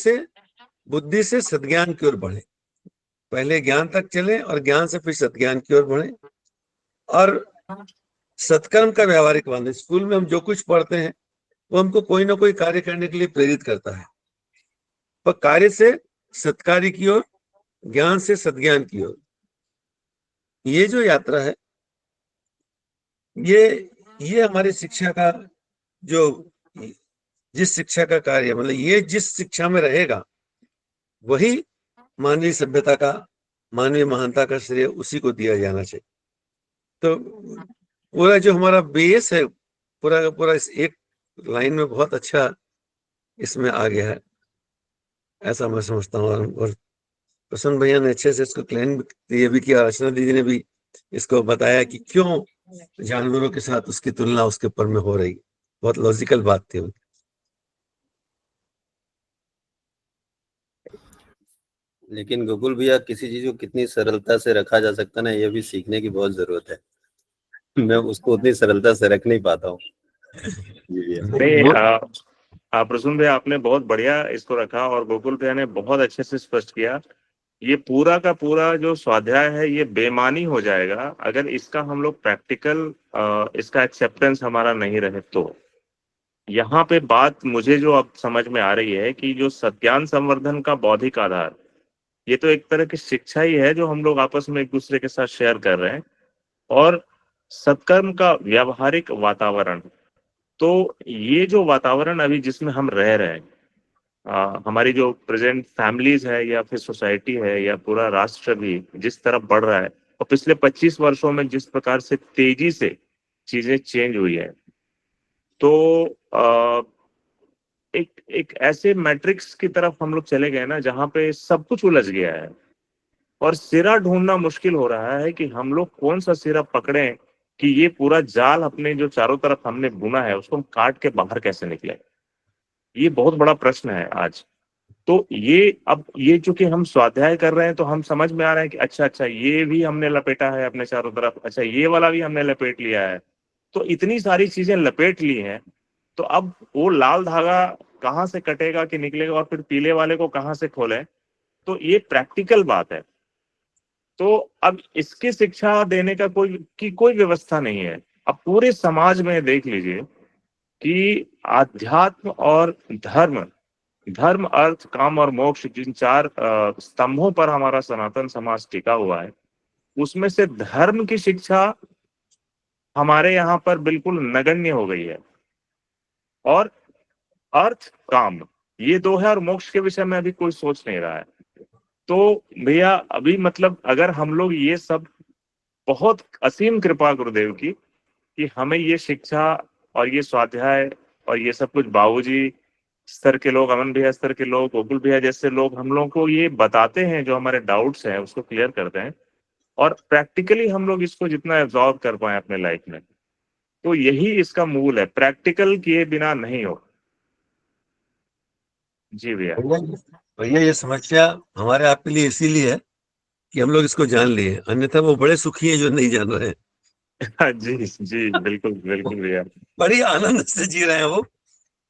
से सद्ज्ञान की ओर बढ़े, पहले ज्ञान तक चले और ज्ञान से फिर सद्ज्ञान की ओर बढ़े, और सत्कर्म का व्यवहारिक वातावरण। स्कूल में हम जो कुछ पढ़ते हैं वो हमको कोई ना कोई कार्य करने के लिए प्रेरित करता है, पर कार्य से सत्कार्य की ओर, ज्ञान से सद्ज्ञान की ओर, ये जो यात्रा है ये हमारी शिक्षा का जो जिस शिक्षा का कार्य, मतलब ये जिस शिक्षा में रहेगा वही मानवीय सभ्यता का, मानवीय महानता का श्रेय उसी को दिया जाना चाहिए। तो पूरा जो हमारा बेस है पूरा का पूरा इस एक लाइन में बहुत अच्छा इसमें आ गया है, ऐसा मैं समझता हूँ। और प्रसन्न भैया ने अच्छे से इसको क्लेम ये भी किया, अर्चना दीदी ने भी इसको बताया कि क्यों जानवरों के साथ उसकी तुलना उसके ऊपर में हो रही, बहुत लॉजिकल बात थी उनकी। लेकिन गोकुल भैया, किसी चीज को कितनी सरलता से रखा जा सकता ना, ये भी सीखने की बहुत जरूरत है। मैं उसको उतनी सरलता से रख नहीं पाता हूँ। नहीं, प्रसून भैया आपने बहुत बढ़िया इसको रखा और गोकुल भैया ने बहुत अच्छे से स्पष्ट किया। ये पूरा का पूरा जो स्वाध्याय है ये बेमानी हो जाएगा अगर इसका हम लोग प्रैक्टिकल इसका एक्सेप्टेंस हमारा नहीं रहे। तो यहाँ पे बात मुझे जो अब समझ में आ रही है कि जो सत्ज्ञान संवर्धन का बौद्धिक आधार, ये तो एक तरह की शिक्षा ही है जो हम लोग आपस में एक दूसरे के साथ शेयर कर रहे हैं, और सत्कर्म का व्यावहारिक वातावरण, तो ये जो वातावरण अभी जिसमें हम रह रहे हैं, हमारी जो प्रेजेंट फैमिलीज है या फिर सोसाइटी है या पूरा राष्ट्र भी जिस तरफ बढ़ रहा है, और पिछले 25 वर्षों में जिस प्रकार से तेजी से चीजें चेंज हुई है, तो एक ऐसे मैट्रिक्स की तरफ हम लोग चले गए ना जहाँ पे सब कुछ उलझ गया है और सिरा ढूंढना मुश्किल हो रहा है कि हम लोग कौन सा सिरा पकड़ें कि ये पूरा जाल अपने जो चारों तरफ हमने बुना है उसको हम काट के बाहर कैसे निकले। ये बहुत बड़ा प्रश्न है आज। तो ये चूंकि हम स्वाध्याय कर रहे हैं तो हम समझ में आ रहा है कि अच्छा ये भी हमने लपेटा है अपने चारों तरफ, अच्छा ये वाला भी हमने लपेट लिया है, तो इतनी सारी चीजें लपेट ली हैं, तो अब वो लाल धागा कहाँ से कटेगा कि निकलेगा और फिर पीले वाले को कहाँ से खोलें, तो ये प्रैक्टिकल बात है। तो अब इसकी शिक्षा देने का कोई व्यवस्था नहीं है। अब पूरे समाज में देख लीजिए कि आध्यात्म और धर्म अर्थ काम और मोक्ष, जिन 4 स्तंभों पर हमारा सनातन समाज टिका हुआ है, उसमें से धर्म की शिक्षा हमारे यहाँ पर बिल्कुल नगण्य हो गई है, और अर्थ काम ये 2 है, और मोक्ष के विषय में अभी कोई सोच नहीं रहा है। तो भैया अभी मतलब अगर हम लोग ये सब, बहुत असीम कृपा गुरुदेव की कि हमें ये शिक्षा और ये स्वाध्याय और ये सब कुछ बाबूजी स्तर के लोग, अमन भैया स्तर के लोग, गोकुल भैया जैसे लोग हम लोग को ये बताते हैं, जो हमारे डाउट्स हैं उसको क्लियर करते हैं, और प्रैक्टिकली हम लोग इसको जितना एब्जॉर्व कर पाए अपने लाइफ में, तो यही इसका मूल है। प्रैक्टिकल किए बिना नहीं हो। जी भैया। भैया ये समस्या हमारे आपके लिए इसीलिए है कि हम लोग इसको जान लिए, अन्यथा वो बड़े सुखी हैं जो नहीं जान रहे हैं। जी जी, बिल्कुल बिल्कुल भैया। बड़ी आनंद से जी रहे हैं वो,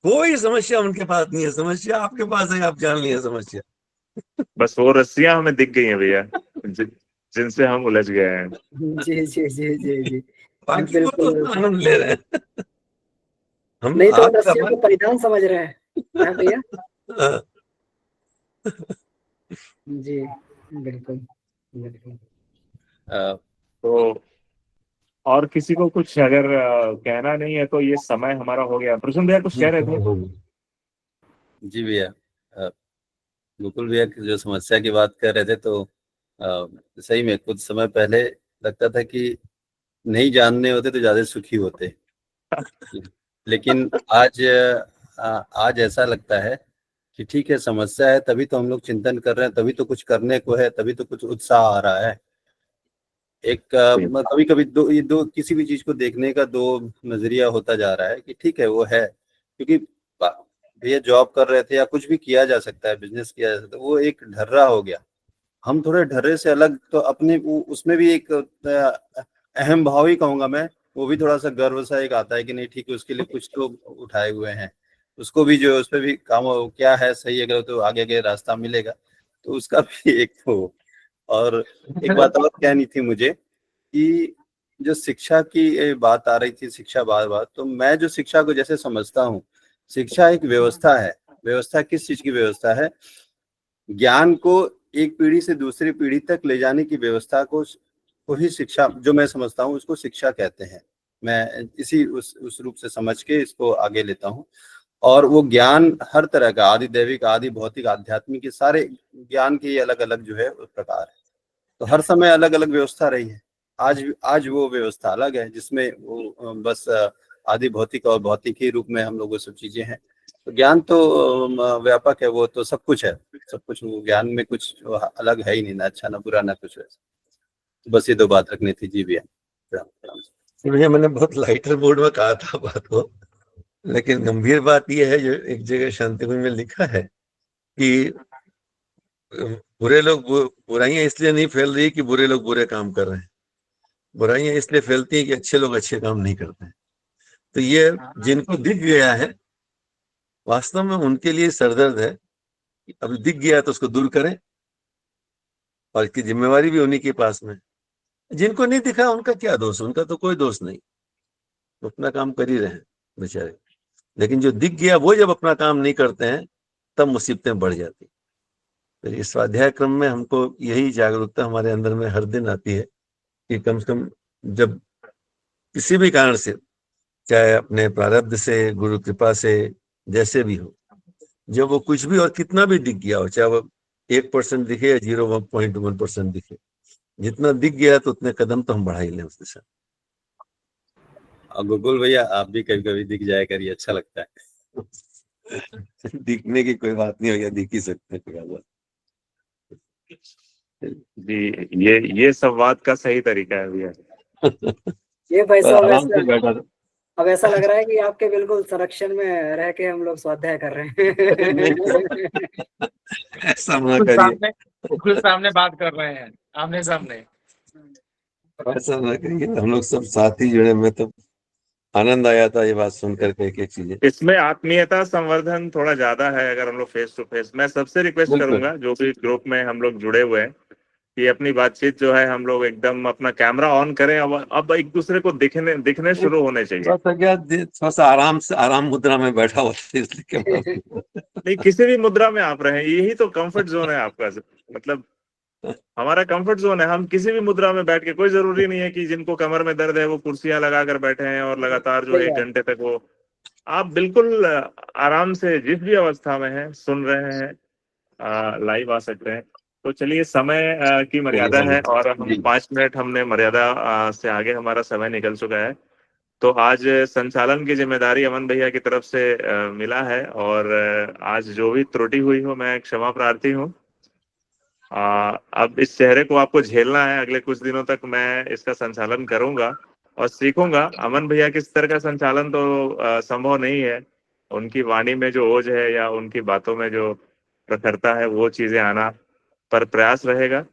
कोई समस्या उनके पास नहीं है, समस्या आपके पास है, आप जान लिए समस्या। बस वो रस्सियां हमें दिख गई हैं भैया, जिनसे हम उलझ गए हैं। जी जी जी जी जी बाकी वो तो बिल्कुल। उसमें आनंद ले रहे हैं। हम नहीं तो आप रस्सियों को परिधान समझ रहे हैं भैया। हाँ, जी बिल्कुल बिल्कुल। तो और किसी को कुछ अगर कहना नहीं है तो ये समय हमारा हो गया। प्रसन्न भैया कुछ कह रहे थे? जी भैया, गोकुल भैया की जो समस्या की बात कर रहे थे, तो सही में कुछ समय पहले लगता था कि नहीं जानने होते तो ज्यादा सुखी होते, लेकिन आज ऐसा लगता है कि ठीक है, समस्या है तभी तो हम लोग चिंतन कर रहे हैं, तभी तो कुछ करने को है, तभी तो कुछ उत्साह आ रहा है। एक कभी कभी ये दो किसी भी चीज को देखने का दो नजरिया होता जा रहा है कि ठीक है वो है, क्योंकि भैया जॉब कर रहे थे या कुछ भी किया जा सकता है, बिजनेस किया जा सकता है, वो एक ढर्रा हो गया। हम थोड़े ढर्रे से अलग, तो अपने उसमें भी एक अहम भाव ही कहूंगा मैं, वो भी थोड़ा सा गर्व सा एक आता है कि नहीं ठीक है, उसके लिए कुछ तो उठाए हुए हैं, उसको भी जो है उस पर भी काम क्या है सही, अगर तो आगे आगे रास्ता मिलेगा, तो उसका भी एक तो। और एक बात और कहनी थी मुझे कि जो शिक्षा की बात आ रही थी, शिक्षा बार बार, तो मैं जो शिक्षा को जैसे समझता हूँ, शिक्षा एक व्यवस्था है। व्यवस्था किस चीज की व्यवस्था है? ज्ञान को एक पीढ़ी से दूसरी पीढ़ी तक ले जाने की व्यवस्था को ही शिक्षा, जो मैं समझता हूँ उसको शिक्षा कहते हैं। मैं इसी उस रूप से समझ के इसको आगे लेता हूँ। और वो ज्ञान हर तरह का, आदि दैविक, आदि भौतिक, आध्यात्मिक, के सारे ज्ञान के अलग अलग जो है प्रकार है। तो हर समय अलग अलग व्यवस्था रही है। आज वो व्यवस्था अलग है, जिसमें वो बस आदि भौतिक और भौतिक ही रूप में हम लोगों सब चीजें हैं। तो ज्ञान तो व्यापक है, वो तो सब कुछ है, सब कुछ। वो ज्ञान में कुछ अलग है ही नहीं, ना अच्छा ना बुरा ना कुछ वैसा। तो बस ये दो बात रखनी थी जी भैया। भैया मैंने बहुत लाइटर मूड में कहा था बात को, लेकिन गंभीर बात यह है, जो एक जगह शांतिकुंज में लिखा है कि बुरे लोग बुराइयां इसलिए नहीं फैल रही कि बुरे लोग बुरे काम कर रहे हैं, बुराइयां इसलिए फैलती हैं कि अच्छे लोग अच्छे काम नहीं करते हैं। तो ये जिनको दिख गया है, वास्तव में उनके लिए सरदर्द है। अभी दिख गया तो उसको दूर करें, और इसकी जिम्मेवारी भी उन्हीं के पास में। जिनको नहीं दिखा उनका क्या दोष, उनका तो कोई दोष नहीं, तो अपना काम कर ही रहे हैं बेचारे। लेकिन जो दिख गया वो जब अपना काम नहीं करते हैं, तब मुसीबतें बढ़ जाती। तो इस स्वाध्याय क्रम में हमको यही जागरूकता हमारे अंदर में हर दिन आती है कि कम से कम जब किसी भी कारण से, चाहे अपने प्रारब्ध से, गुरु कृपा से, जैसे भी हो, जब वो कुछ भी और कितना भी दिख गया हो, चाहे वो 1% दिखे या 0.1% दिखे, जितना दिख गया तो उतने कदम तो हम बढ़ा ही लें उस दिशा। गोकुल भैया आप भी कभी कभी दिख जाया करिए, अच्छा लगता है। दिखने की कोई बात नहीं हो, या दिख ही सकते हैं। जी, ये संवाद का सही तरीका है भैया। ये भाई साहब आराम से बैठा था। अब ऐसा लग रहा है कि आपके बिल्कुल संरक्षण में रह के हम लोग स्वाध्याय कर रहे हैं। ऐसा ना करिए, बिल्कुल सामने बात कर रहे हैं, आमने सामने। ऐसा ना करिए, हम लोग सब साथ ही जुड़े। में तो आनंद आया था ये बात सुनकर के, एक एक चीजें। इसमें आत्मीयता संवर्धन थोड़ा ज्यादा है अगर हम लोग फेस टू फेस। मैं सबसे रिक्वेस्ट बिल्कुल। करूंगा जो भी ग्रुप में हम लोग जुड़े हुए हैं कि अपनी बातचीत जो है हम लोग एकदम अपना कैमरा ऑन करें। अब एक दूसरे को दिखने शुरू होने चाहिए। थोड़ा सा आराम से, आराम मुद्रा में बैठा हुआ था इसलिए नहीं, किसी भी मुद्रा में आप रहें, यही तो कंफर्ट जोन है आपका। मतलब हमारा कंफर्ट जोन है। हम किसी भी मुद्रा में बैठ के, कोई जरूरी नहीं है कि जिनको कमर में दर्द है वो कुर्सियां लगा कर बैठे हैं और लगातार जो 1 घंटे तक वो, आप बिल्कुल आराम से जिस भी अवस्था में हैं सुन रहे हैं, लाइव आ सकते हैं। तो चलिए, समय की मर्यादा है और हम 5 मिनट, हमने मर्यादा से आगे हमारा समय निकल चुका है। तो आज संचालन की जिम्मेदारी अमन भैया की तरफ से मिला है, और आज जो भी त्रुटि हुई हो मैं क्षमा प्रार्थी हूँ। अब इस चेहरे को आपको झेलना है, अगले कुछ दिनों तक मैं इसका संचालन करूंगा और सीखूंगा। अमन भैया के स्तर का संचालन तो संभव नहीं है, उनकी वाणी में जो ओज है या उनकी बातों में जो प्रखरता है वो चीजें आना, पर प्रयास रहेगा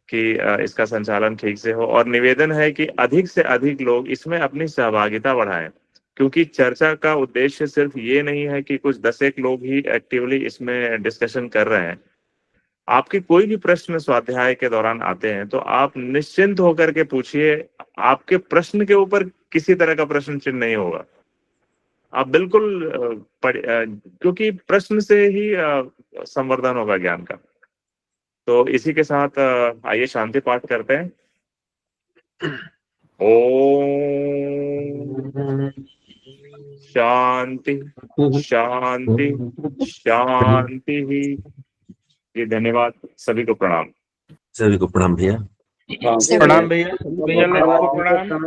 कि इसका संचालन ठीक से हो। और निवेदन है कि अधिक से अधिक लोग इसमें अपनी सहभागिता बढ़ाएं, क्योंकि चर्चा का उद्देश्य सिर्फ ये नहीं है कि कुछ 10 लोग ही एक्टिवली इसमें डिस्कशन कर रहे हैं। आपके कोई भी प्रश्न स्वाध्याय के दौरान आते हैं तो आप निश्चिंत होकर के पूछिए, आपके प्रश्न के ऊपर किसी तरह का प्रश्न चिन्ह नहीं होगा। आप बिल्कुल क्योंकि प्रश्न से ही संवर्धन होगा ज्ञान का। तो इसी के साथ आइए शांति पाठ करते हैं। ओम शांति शांति शांति। जी धन्यवाद, सभी को प्रणाम। सभी को प्रणाम भैया। प्रणाम भैया, भैया लोगों को प्रणाम।